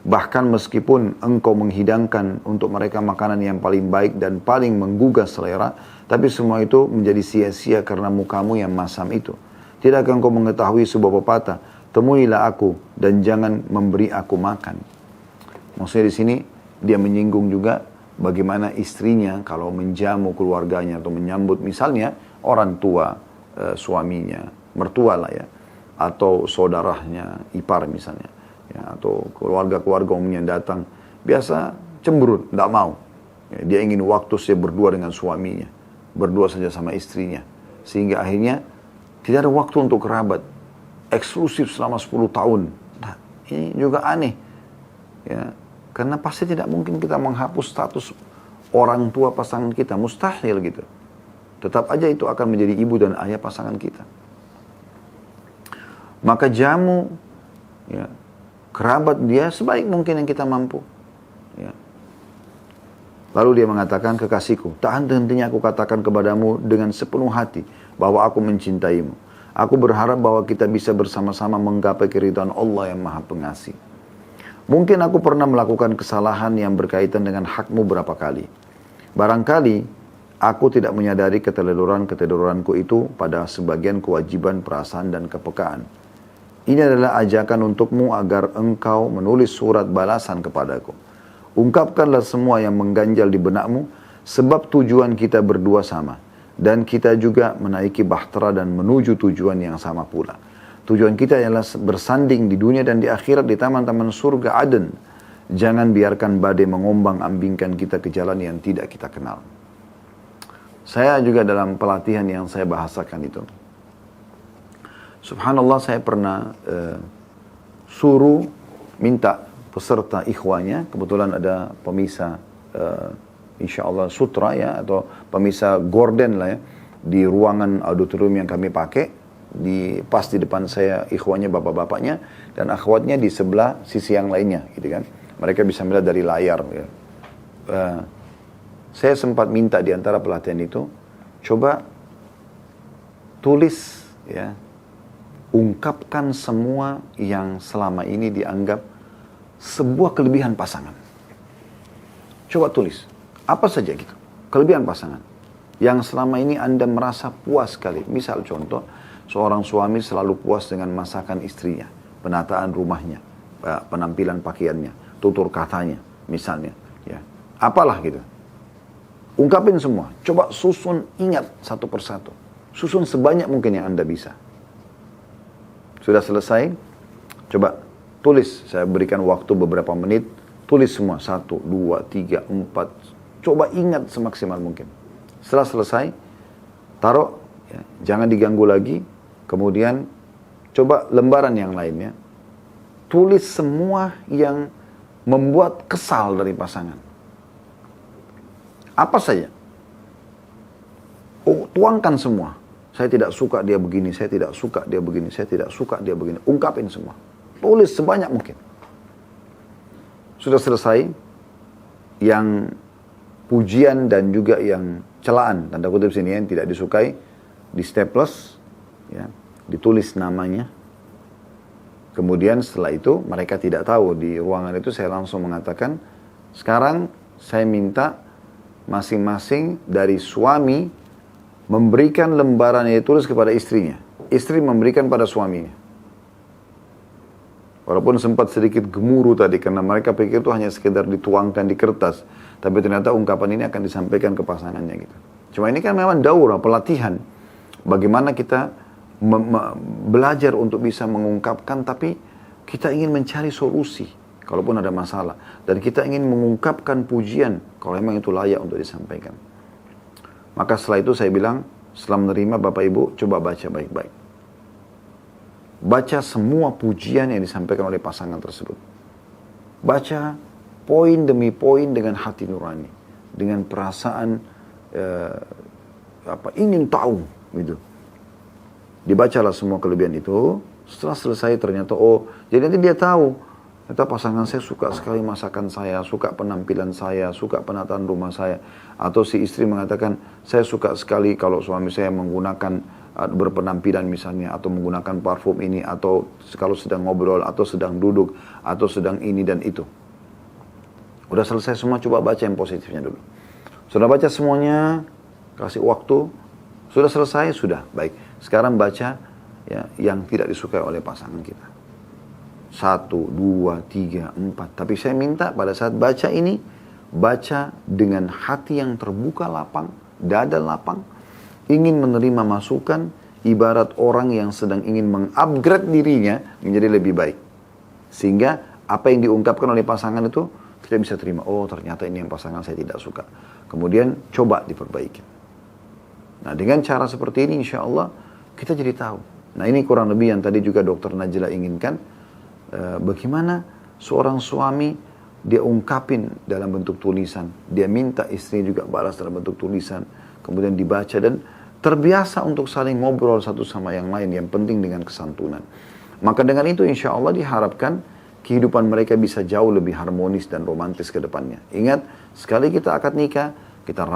Bahkan meskipun engkau menghidangkan untuk mereka makanan yang paling baik dan paling menggugah selera, tapi semua itu menjadi sia-sia karena mukamu yang masam itu. Tidakkah engkau mengetahui sebuah pepatah, temuilah aku dan jangan memberi aku makan. Maksudnya di sini dia menyinggung juga bagaimana istrinya kalau menjamu keluarganya atau menyambut misalnya orang tua suaminya, mertua lah ya, atau saudaranya, ipar misalnya, ya, atau keluarga-keluarga umumnya datang, biasa cemberut, tidak mau. Ya, dia ingin waktu saya berdua dengan suaminya, berdua saja sama istrinya, sehingga akhirnya tidak ada waktu untuk kerabat, eksklusif selama 10 tahun. Nah, ini juga aneh, ya, karena pasti tidak mungkin kita menghapus status orang tua pasangan kita, mustahil gitu. Tetap aja itu akan menjadi ibu dan ayah pasangan kita. Maka jamu, ya, kerabat dia sebaik mungkin yang kita mampu. Ya. Lalu dia mengatakan, kekasihku, tak henti-hentinya aku katakan kepadamu dengan sepenuh hati bahwa aku mencintaimu. Aku berharap bahwa kita bisa bersama-sama menggapai keridhaan Allah yang Maha Pengasih. Mungkin aku pernah melakukan kesalahan yang berkaitan dengan hakmu berapa kali. Barangkali aku tidak menyadari keteledoran-keteledoranku itu pada sebagian kewajiban, perasaan, dan kepekaan. Ini adalah ajakan untukmu agar engkau menulis surat balasan kepadaku. Ungkapkanlah semua yang mengganjal di benakmu, sebab tujuan kita berdua sama. Dan kita juga menaiki bahtera dan menuju tujuan yang sama pula. Tujuan kita ialah bersanding di dunia dan di akhirat di taman-taman surga Aden. Jangan biarkan badai mengombang-ambingkan kita ke jalan yang tidak kita kenal. Saya juga dalam pelatihan yang saya bahasakan itu. Subhanallah, saya pernah suruh minta peserta ikhwanya, kebetulan ada pemisah insya Allah sutra ya, atau pemisah gorden lah ya, di ruangan auditorium yang kami pakai, pas di depan saya ikhwanya, bapak-bapaknya, dan akhwatnya di sebelah sisi yang lainnya gitu kan. Mereka bisa melihat dari layar ya. Saya sempat minta di antara pelatihan itu, coba tulis ya, ungkapkan semua yang selama ini dianggap sebuah kelebihan pasangan. Coba tulis, apa saja gitu, kelebihan pasangan yang selama ini Anda merasa puas sekali. Misal contoh, seorang suami selalu puas dengan masakan istrinya, penataan rumahnya, penampilan pakaiannya, tutur katanya, misalnya. Ya, apalah gitu. Ungkapin semua, coba susun, ingat satu persatu. Susun sebanyak mungkin yang Anda bisa. Sudah selesai? Coba tulis, saya berikan waktu beberapa menit, tulis semua, 1, 2, 3, 4, coba ingat semaksimal mungkin. Setelah selesai, taruh, ya, jangan diganggu lagi, kemudian coba lembaran yang lainnya, tulis semua yang membuat kesal dari pasangan. Apa saja. Tuangkan semua. Saya tidak suka dia begini, saya tidak suka dia begini, saya tidak suka dia begini. Ungkapin semua. Tulis sebanyak mungkin. Sudah selesai, yang pujian dan juga yang celaan, tanda kutip sini yang tidak disukai, di staples, ya, ditulis namanya. Kemudian setelah itu, mereka tidak tahu, di ruangan itu saya langsung mengatakan, sekarang saya minta masing-masing dari suami memberikan lembaran yang ditulis kepada istrinya. Istri memberikan pada suaminya. Walaupun sempat sedikit gemuruh tadi karena mereka pikir itu hanya sekedar dituangkan di kertas, tapi ternyata ungkapan ini akan disampaikan ke pasangannya gitu. Cuma ini kan memang daurah, pelatihan. Bagaimana kita belajar untuk bisa mengungkapkan, tapi kita ingin mencari solusi kalaupun ada masalah, dan kita ingin mengungkapkan pujian kalau memang itu layak untuk disampaikan. Maka setelah itu saya bilang, setelah menerima Bapak Ibu, coba baca baik-baik. Baca semua pujian yang disampaikan oleh pasangan tersebut. Baca poin demi poin dengan hati nurani, dengan perasaan ingin tahu gitu. Dibacalah semua kelebihan itu. Setelah selesai ternyata jadi nanti dia tahu, ternyata pasangan saya suka sekali masakan saya, suka penampilan saya, suka penataan rumah saya. Atau si istri mengatakan, saya suka sekali kalau suami saya menggunakan berpenampilan misalnya, atau menggunakan parfum ini, atau kalau sedang ngobrol, atau sedang duduk, atau sedang ini dan itu. Udah selesai semua, coba baca yang positifnya dulu. Sudah baca semuanya, kasih waktu, sudah selesai, sudah, baik. Sekarang baca ya, yang tidak disukai oleh pasangan kita. 1, 2, 3, 4. Tapi saya minta pada saat baca ini, baca dengan hati yang terbuka lapang, dada lapang, ingin menerima masukan, ibarat orang yang sedang ingin mengupgrade dirinya menjadi lebih baik. Sehingga apa yang diungkapkan oleh pasangan itu kita bisa terima. Oh, ternyata ini yang pasangan saya tidak suka. Kemudian coba diperbaiki. Nah, dengan cara seperti ini insya Allah kita jadi tahu. Nah, ini kurang lebih yang tadi juga Dr. Najla inginkan. Bagaimana seorang suami dia ungkapin dalam bentuk tulisan. Dia minta istri juga balas dalam bentuk tulisan. Kemudian dibaca dan terbiasa untuk saling ngobrol satu sama yang lain, yang penting dengan kesantunan. Maka dengan itu insya Allah diharapkan kehidupan mereka bisa jauh lebih harmonis dan romantis ke depannya. Ingat, sekali kita akad nikah, kita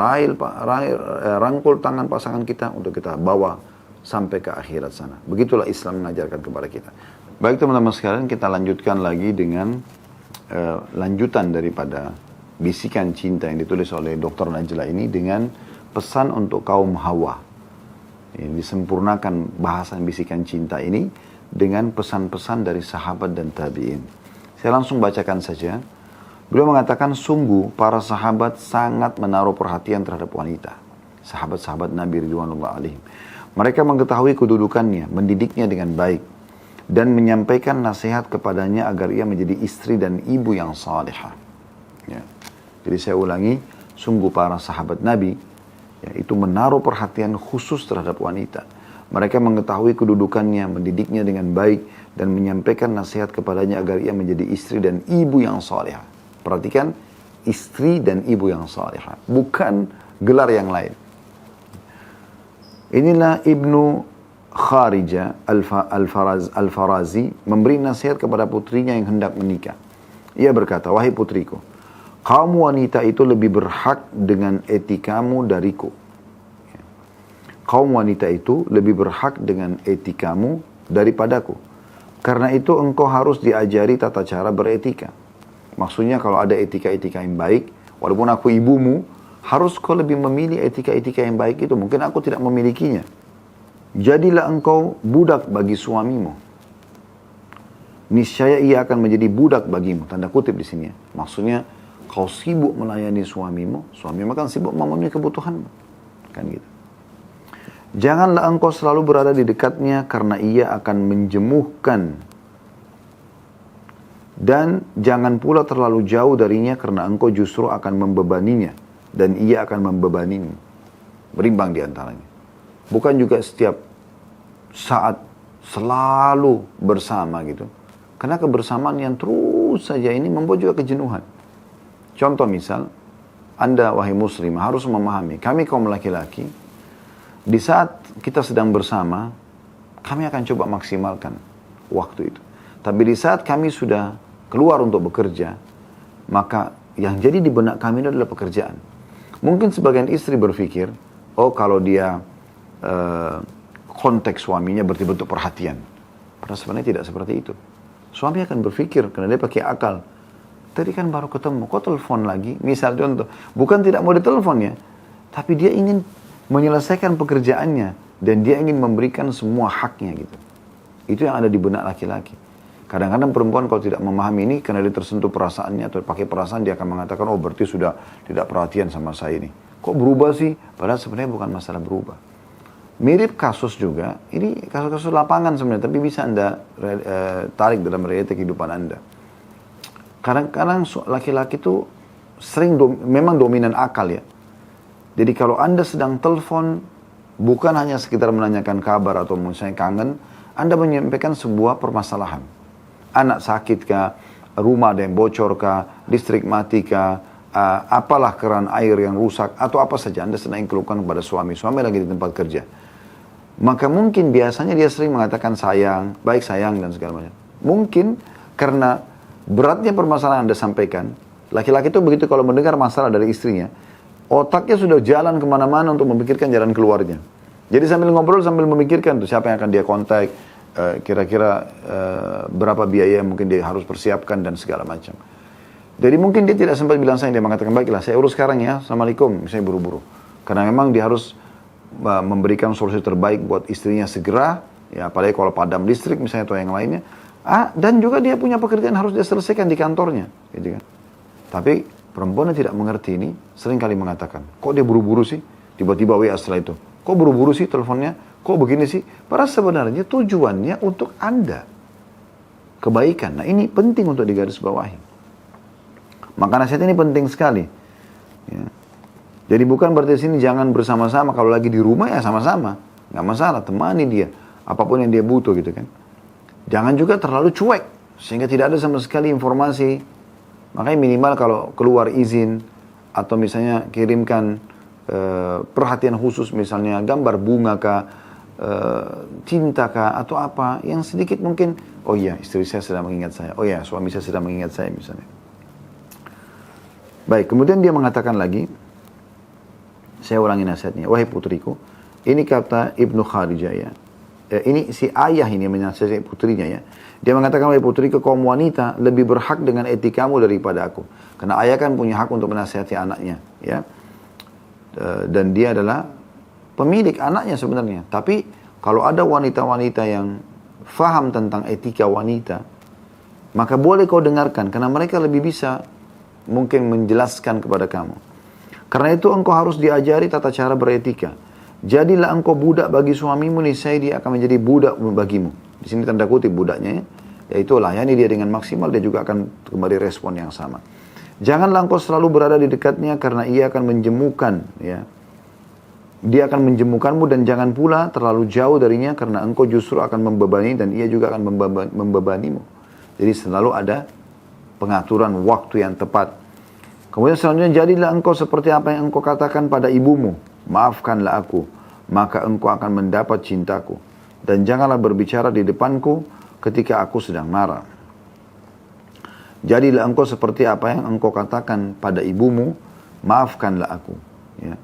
rangkul tangan pasangan kita untuk kita bawa sampai ke akhirat sana. Begitulah Islam mengajarkan kepada kita. Baik teman-teman sekalian, kita lanjutkan lagi dengan lanjutan daripada bisikan cinta yang ditulis oleh Dr. Najla ini dengan pesan untuk kaum Hawa. Ini disempurnakan bahasan bisikan cinta ini dengan pesan-pesan dari sahabat dan tabi'in. Saya langsung bacakan saja. Beliau mengatakan, sungguh para sahabat sangat menaruh perhatian terhadap wanita. Sahabat-sahabat Nabi Ridwanullah alaihim. Mereka mengetahui kedudukannya, mendidiknya dengan baik, dan menyampaikan nasihat kepadanya agar ia menjadi istri dan ibu yang salihah. Ya. Jadi saya ulangi, sungguh para sahabat Nabi, ya, itu menaruh perhatian khusus terhadap wanita. Mereka mengetahui kedudukannya, mendidiknya dengan baik, dan menyampaikan nasihat kepadanya agar ia menjadi istri dan ibu yang salihah. Perhatikan, istri dan ibu yang salihah, bukan gelar yang lain. Inilah Ibnu Kharijah Al-Farazi memberi nasihat kepada putrinya yang hendak menikah. Ia berkata, wahai putriku, kaum wanita itu lebih berhak dengan etikamu dariku. Kaum wanita itu lebih berhak dengan etikamu daripadaku. Karena itu engkau harus diajari tata cara beretika. Maksudnya kalau ada etika-etika yang baik, walaupun aku ibumu, harus kau lebih memilih etika-etika yang baik itu. Mungkin aku tidak memilikinya. Jadilah engkau budak bagi suamimu. Niscaya ia akan menjadi budak bagimu. Tanda kutip di sini ya. Maksudnya kau sibuk melayani suamimu, suamimu akan sibuk memenuhi kebutuhanmu. Kan gitu. Janganlah engkau selalu berada di dekatnya karena ia akan menjemuhkan. Dan jangan pula terlalu jauh darinya karena engkau justru akan membebaninya. Dan ia akan membebanimu. Berimbang di antaranya. Bukan juga setiap saat selalu bersama gitu. Karena kebersamaan yang terus saja ini membuat juga kejenuhan. Contoh misal, Anda wahai muslim harus memahami, kami kaum laki-laki, di saat kita sedang bersama, kami akan coba maksimalkan waktu itu. Tapi di saat kami sudah keluar untuk bekerja, maka yang jadi di benak kami itu adalah pekerjaan. Mungkin sebagian istri berpikir, oh kalau dia konteks suaminya berarti bentuk perhatian. Padahal sebenarnya tidak seperti itu. Suami akan berpikir, karena dia pakai akal. Tadi kan baru ketemu, kok telepon lagi? Misal contoh, bukan tidak mau ditelepon ya, tapi dia ingin menyelesaikan pekerjaannya, dan dia ingin memberikan semua haknya gitu. Itu yang ada di benak laki-laki. Kadang-kadang perempuan kalau tidak memahami ini, karena dia tersentuh perasaannya, atau pakai perasaan, dia akan mengatakan, oh berarti sudah tidak perhatian sama saya ini. Kok berubah sih? Padahal sebenarnya bukan masalah berubah. Mirip kasus juga, ini kasus-kasus lapangan sebenarnya, tapi bisa Anda tarik dalam realita kehidupan Anda. Kadang-kadang laki-laki itu sering memang dominan akal ya. Jadi kalau Anda sedang telepon, bukan hanya sekitar menanyakan kabar atau misalnya kangen, Anda menyampaikan sebuah permasalahan. Anak sakit kah, rumah ada yang bocor kah, listrik mati kah, apalah keran air yang rusak, atau apa saja Anda sedang keluhkan kepada suami lagi di tempat kerja. Maka mungkin biasanya dia sering mengatakan sayang, baik sayang dan segala macam. Mungkin karena beratnya permasalahan Anda sampaikan, laki-laki itu begitu kalau mendengar masalah dari istrinya, otaknya sudah jalan kemana-mana untuk memikirkan jalan keluarnya. Jadi sambil ngobrol sambil memikirkan tuh siapa yang akan dia kontak, kira-kira berapa biaya yang mungkin dia harus persiapkan dan segala macam. Jadi mungkin dia tidak sempat bilang sayang, dia mengatakan baiklah saya urus sekarang ya, assalamualaikum, misalnya buru-buru. Karena memang dia harus memberikan solusi terbaik buat istrinya segera, ya apalagi kalau padam listrik misalnya atau yang lainnya. Dan juga dia punya pekerjaan harus dia selesaikan di kantornya, gitu kan. Tapi perempuan yang tidak mengerti ini sering kali mengatakan, kok dia buru-buru sih? Tiba-tiba WA setelah itu, kok buru-buru sih teleponnya? Kok begini sih? Padahal sebenarnya tujuannya untuk Anda kebaikan. Nah ini penting untuk digarisbawahi. Maka nasihat ini penting sekali. Ya. Jadi bukan berarti sini jangan bersama-sama, kalau lagi di rumah ya sama-sama. Nggak masalah, temani dia. Apapun yang dia butuh gitu kan. Jangan juga terlalu cuek, sehingga tidak ada sama sekali informasi. Makanya minimal kalau keluar izin, atau misalnya kirimkan perhatian khusus, misalnya gambar bunga kah, cinta kah atau apa yang sedikit mungkin, oh iya istri saya sedang mengingat saya, oh iya suami saya sedang mengingat saya misalnya. Baik, kemudian dia mengatakan lagi, saya ulangi nasihatnya, wahai putriku, ini kata Ibnu Kharijah ya, ini si ayah ini menasihati putrinya ya. Dia mengatakan, wahai putriku, kaum wanita lebih berhak dengan etikamu daripada aku. Karena ayah kan punya hak untuk menasihati anaknya ya. Dan dia adalah pemilik anaknya sebenarnya. Tapi kalau ada wanita-wanita yang faham tentang etika wanita, maka boleh kau dengarkan. Karena mereka lebih bisa mungkin menjelaskan kepada kamu. Karena itu engkau harus diajari tata cara beretika. Jadilah engkau budak bagi suamimu, niscaya dia akan menjadi budak bagimu. Di sini tanda kutip budaknya ya. Yaitu layani dia dengan maksimal, dia juga akan kembali respon yang sama. Janganlah engkau selalu berada di dekatnya karena ia akan menjemukan ya. Dia akan menjemukanmu, dan jangan pula terlalu jauh darinya karena engkau justru akan membebani dan ia juga akan membebanimu. Jadi selalu ada pengaturan waktu yang tepat. Kemudian selanjutnya, jadilah engkau seperti apa yang engkau katakan pada ibumu, maafkanlah aku, maka engkau akan mendapat cintaku. Dan janganlah berbicara di depanku ketika aku sedang marah. Jadilah engkau seperti apa yang engkau katakan pada ibumu, maafkanlah aku. Ya.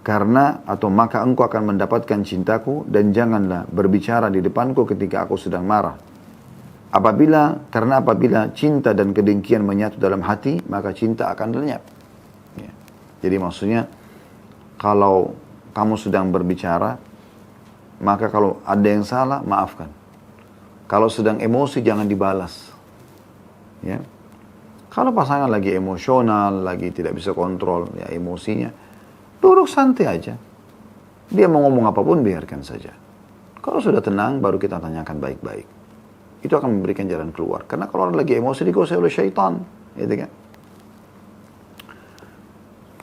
Karena atau maka engkau akan mendapatkan cintaku, dan janganlah berbicara di depanku ketika aku sedang marah. Karena apabila cinta dan kedengkian menyatu dalam hati, maka cinta akan lenyap. Ya. Jadi maksudnya, kalau kamu sedang berbicara, maka kalau ada yang salah, maafkan. Kalau sedang emosi, jangan dibalas. Ya. Kalau pasangan lagi emosional, lagi tidak bisa kontrol ya emosinya, duduk santai aja. Dia mau ngomong apapun, biarkan saja. Kalau sudah tenang, baru kita tanyakan baik-baik. Itu akan memberikan jalan keluar. Karena kalau orang lagi emosi, dikuasai oleh syaitan. Gitu kan?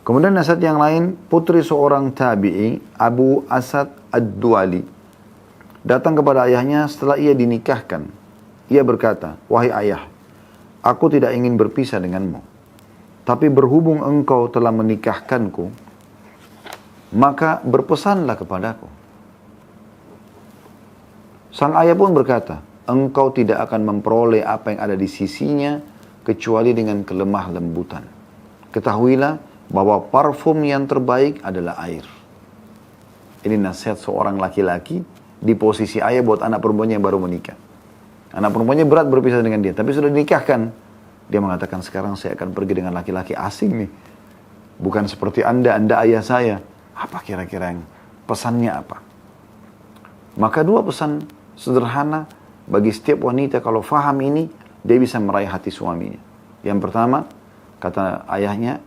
Kemudian nasihat yang lain, putri seorang tabi'i, Abu Asad Ad-Duali, datang kepada ayahnya setelah ia dinikahkan. Ia berkata, wahai ayah, aku tidak ingin berpisah denganmu. Tapi berhubung engkau telah menikahkanku, maka berpesanlah kepadaku. Sang ayah pun berkata, engkau tidak akan memperoleh apa yang ada di sisinya kecuali dengan kelemah lembutan. Ketahuilah bahwa parfum yang terbaik adalah air. Ini nasihat seorang laki-laki di posisi ayah buat anak perempuannya yang baru menikah. Anak perempuannya berat berpisah dengan dia, tapi sudah dinikahkan. Dia mengatakan, sekarang saya akan pergi dengan laki-laki asing nih. Bukan seperti anda ayah saya. Apa kira-kira yang pesannya apa? Maka dua pesan sederhana bagi setiap wanita, kalau faham ini, dia bisa meraih hati suaminya. Yang pertama, kata ayahnya,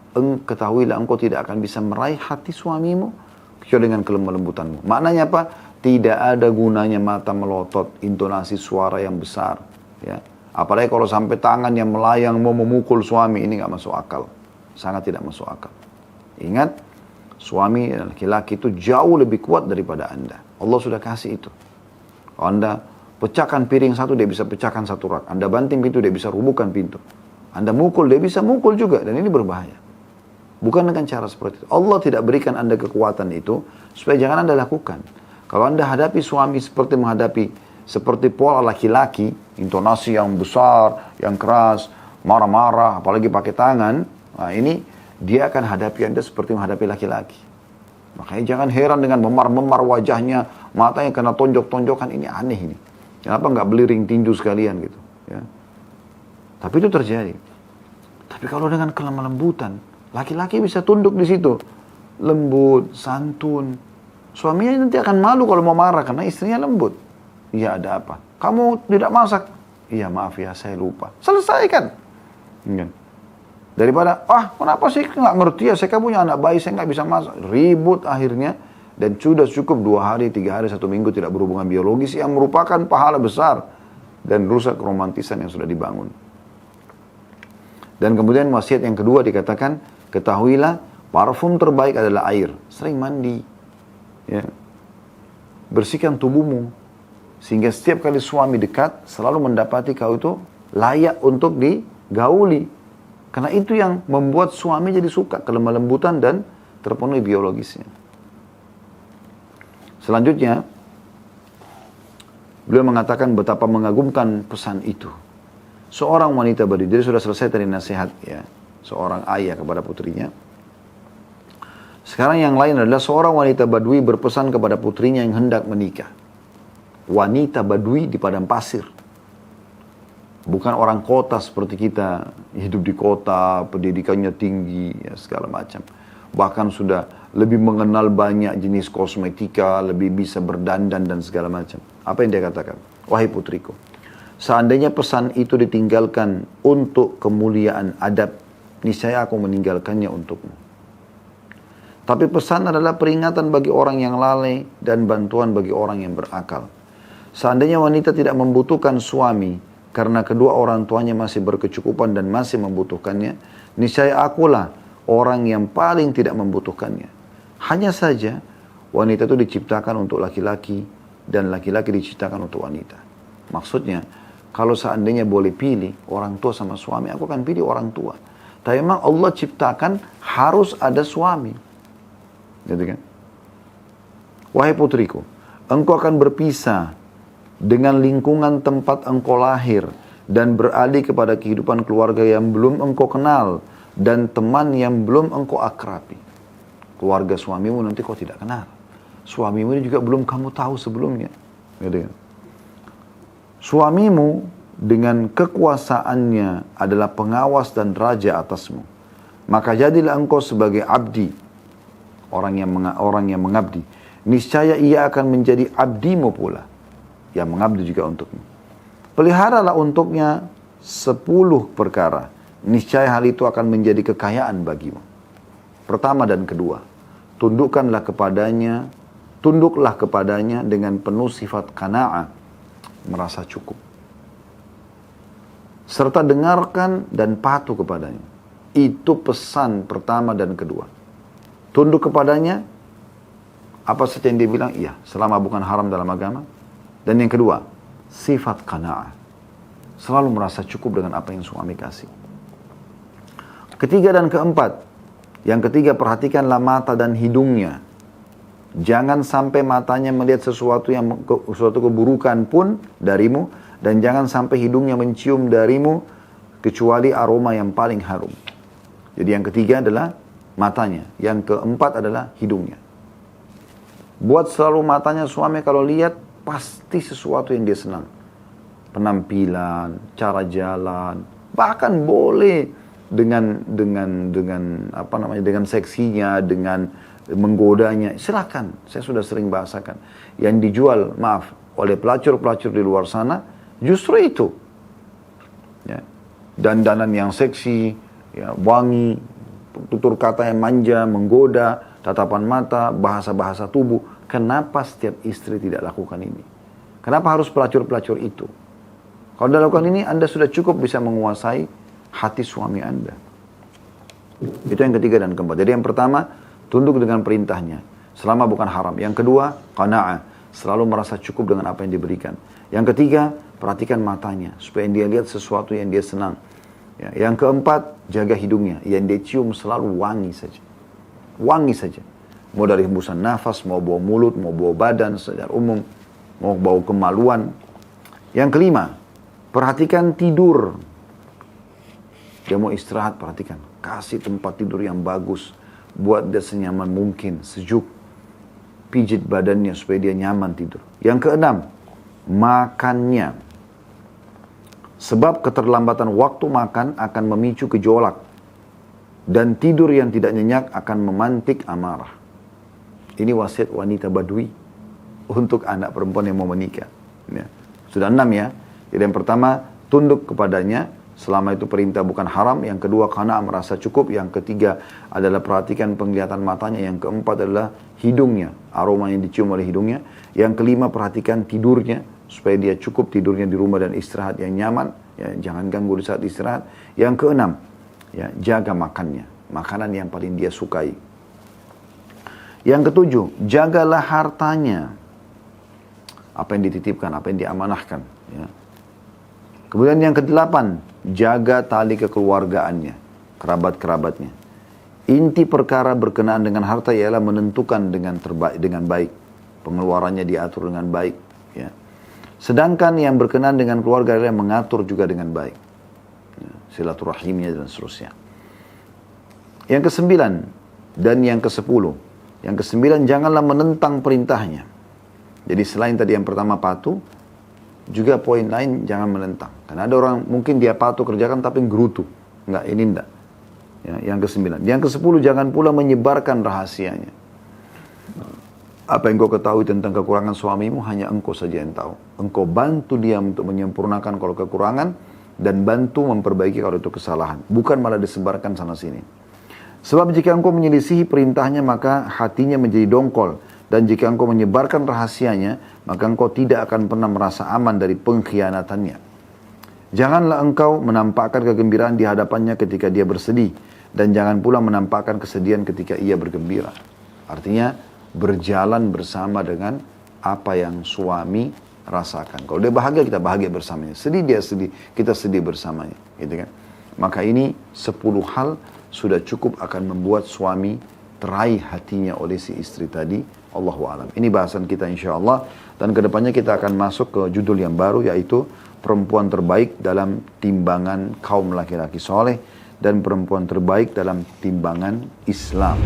ketahuilah engkau tidak akan bisa meraih hati suamimu kecuali dengan kelemah lembutanmu. Maknanya apa? Tidak ada gunanya mata melotot, intonasi suara yang besar. Ya. Apalagi kalau sampai tangan yang melayang mau memukul suami, ini nggak masuk akal. Sangat tidak masuk akal. Ingat, suami dan laki-laki itu jauh lebih kuat daripada anda. Allah sudah kasih itu. Kalau anda pecahkan piring satu, dia bisa pecahkan satu rak. Anda banting pintu, dia bisa rubuhkan pintu. Anda mukul, dia bisa mukul juga. Dan ini berbahaya. Bukan dengan cara seperti itu. Allah tidak berikan anda kekuatan itu supaya jangan anda lakukan. Kalau anda hadapi suami seperti pola laki-laki, intonasi yang besar, yang keras, marah-marah, apalagi pakai tangan, nah ini dia akan hadapi anda seperti menghadapi laki-laki. Makanya jangan heran dengan memar-memar wajahnya, matanya kena tonjok-tonjokan, ini aneh ini. Kenapa nggak beli ring tinju sekalian gitu? Ya. Tapi itu terjadi. Tapi kalau dengan kelemah lembutan, laki-laki bisa tunduk di situ, lembut, santun. Suaminya nanti akan malu kalau mau marah karena istrinya lembut. Iya, ada apa? Kamu tidak masak? Iya, maaf ya, saya lupa. Selesaikan. Daripada, kenapa sih nggak ngerti ya? Saya kan punya anak bayi, saya nggak bisa masak. Ribut akhirnya. Dan sudah cukup 2 hari, 3 hari, 1 minggu tidak berhubungan biologis yang merupakan pahala besar. Dan rusak romantisan yang sudah dibangun. Dan kemudian wasiat yang kedua dikatakan, ketahuilah parfum terbaik adalah air. Sering mandi. Ya. Bersihkan tubuhmu. Sehingga setiap kali suami dekat, selalu mendapati kau itu layak untuk digauli. Karena itu yang membuat suami jadi suka, kelemah lembutan dan terpenuhi biologisnya. Selanjutnya, beliau mengatakan betapa mengagumkan pesan itu. Seorang wanita Badui, jadi sudah selesai tadi nasihat ya, seorang ayah kepada putrinya. Sekarang yang lain adalah seorang wanita Badui berpesan kepada putrinya yang hendak menikah. Wanita Badui di padang pasir. Bukan orang kota seperti kita, hidup di kota, pendidikannya tinggi, ya, segala macam. Bahkan sudah lebih mengenal banyak jenis kosmetika, lebih bisa berdandan dan segala macam. Apa yang dia katakan? Wahai putriku, seandainya pesan itu ditinggalkan untuk kemuliaan adab, niscaya aku meninggalkannya untukmu. Tapi pesan adalah peringatan bagi orang yang lalai dan bantuan bagi orang yang berakal. Seandainya wanita tidak membutuhkan suami, karena kedua orang tuanya masih berkecukupan dan masih membutuhkannya, niscaya akulah orang yang paling tidak membutuhkannya. Hanya saja, wanita itu diciptakan untuk laki-laki, dan laki-laki diciptakan untuk wanita. Maksudnya, kalau seandainya boleh pilih orang tua sama suami, aku akan pilih orang tua. Tapi memang Allah ciptakan harus ada suami. Gitu kan? Wahai putriku, engkau akan berpisah dengan lingkungan tempat engkau lahir dan beralih kepada kehidupan keluarga yang belum engkau kenal dan teman yang belum engkau akrabi. Keluarga suamimu nanti kau tidak kenal. Suamimu ini juga belum kamu tahu sebelumnya. Gitu. Suamimu dengan kekuasaannya adalah pengawas dan raja atasmu. Maka jadilah engkau sebagai abdi, orang yang mengabdi. Niscaya ia akan menjadi abdimu pula, yang mengabdi juga untukmu. Peliharalah untuknya 10 perkara. Niscaya hal itu akan menjadi kekayaan bagimu. Pertama dan kedua, tunduklah kepadanya dengan penuh sifat qanaah, merasa cukup. Serta dengarkan dan patuh kepadanya. Itu pesan pertama dan kedua. Tunduk kepadanya, apa saja yang dia bilang, iya, selama bukan haram dalam agama. Dan yang kedua, sifat qanaah. Selalu merasa cukup dengan apa yang suami kasih. Ketiga dan keempat. Yang ketiga, perhatikanlah mata dan hidungnya. Jangan sampai matanya melihat sesuatu keburukan pun darimu. Dan jangan sampai hidungnya mencium darimu kecuali aroma yang paling harum. Jadi yang ketiga adalah matanya. Yang keempat adalah hidungnya. Buat selalu matanya suami kalau lihat, pasti sesuatu yang dia senang. Penampilan, cara jalan, bahkan boleh dengan seksinya, dengan menggodanya. Silakan, saya sudah sering bahasakan. Yang dijual, oleh pelacur-pelacur di luar sana, justru itu. Ya. Dandanan yang seksi, ya, wangi, tutur kata yang manja, menggoda, tatapan mata, bahasa-bahasa tubuh. Kenapa setiap istri tidak lakukan ini? Kenapa harus pelacur-pelacur itu? Kalau Anda lakukan ini, Anda sudah cukup bisa menguasai hati suami Anda. Itu yang ketiga dan keempat. Jadi yang pertama, tunduk dengan perintahnya. Selama bukan haram. Yang kedua, qanaah. Selalu merasa cukup dengan apa yang diberikan. Yang ketiga, perhatikan matanya. Supaya dia lihat sesuatu yang dia senang. Ya. Yang keempat, jaga hidungnya. Yang dia cium selalu wangi saja. Wangi saja. Mau dari hembusan nafas, mau bau mulut, mau bau badan secara umum, mau bau kemaluan. Yang kelima, perhatikan tidur. Dia mau istirahat, perhatikan. Kasih tempat tidur yang bagus. Buat dia senyaman mungkin, sejuk. Pijit badannya supaya dia nyaman tidur. Yang keenam, makannya. Sebab keterlambatan waktu makan akan memicu gejolak. Dan tidur yang tidak nyenyak akan memantik amarah. Ini wasiat wanita Badui untuk anak perempuan yang mau menikah. Ya. Sudah 6 ya. Jadi yang pertama, tunduk kepadanya. Selama itu perintah bukan haram. Yang kedua, qanaah, merasa cukup. Yang ketiga adalah perhatikan penglihatan matanya. Yang keempat adalah hidungnya. Aroma yang dicium oleh hidungnya. Yang kelima, perhatikan tidurnya. Supaya dia cukup tidurnya di rumah dan istirahat yang nyaman. Ya, jangan ganggu di saat istirahat. Yang keenam, ya, jaga makannya. Makanan yang paling dia sukai. Yang ketujuh, jagalah hartanya. Apa yang dititipkan, apa yang diamanahkan. Ya. Kemudian yang kedelapan, jaga tali kekeluargaannya, kerabat-kerabatnya. Inti perkara berkenaan dengan harta ialah menentukan dengan baik. pengeluarannya diatur dengan baik. Ya. Sedangkan yang berkenaan dengan keluarga adalah yang mengatur juga dengan baik. Ya, silaturahimnya dan seterusnya. Yang kesembilan dan yang kesepuluh. Yang kesembilan, janganlah menentang perintahnya. Jadi selain tadi yang pertama patuh, juga poin lain jangan menentang. Karena ada orang mungkin dia patuh kerjakan tapi gerutu. Enggak, ini enggak. Ya, yang kesembilan. Yang kesepuluh, jangan pula menyebarkan rahasianya. Apa yang kau ketahui tentang kekurangan suamimu, hanya engkau saja yang tahu. Engkau bantu dia untuk menyempurnakan kalau kekurangan, dan bantu memperbaiki kalau itu kesalahan. Bukan malah disebarkan sana sini. Sebab jika engkau menyelisihi perintahnya, maka hatinya menjadi dongkol. Dan jika engkau menyebarkan rahasianya, maka engkau tidak akan pernah merasa aman dari pengkhianatannya. Janganlah engkau menampakkan kegembiraan di hadapannya ketika dia bersedih. Dan jangan pula menampakkan kesedihan ketika ia bergembira. Artinya, berjalan bersama dengan apa yang suami rasakan. Kalau dia bahagia, kita bahagia bersamanya. Sedih, dia sedih, kita sedih bersamanya. Gitu kan? Maka ini 10 hal sudah cukup akan membuat suami teraih hatinya oleh si istri tadi. Allahu a'lam. Ini bahasan kita insyaAllah. Dan kedepannya kita akan masuk ke judul yang baru, yaitu perempuan terbaik dalam timbangan kaum laki-laki soleh dan perempuan terbaik dalam timbangan Islam.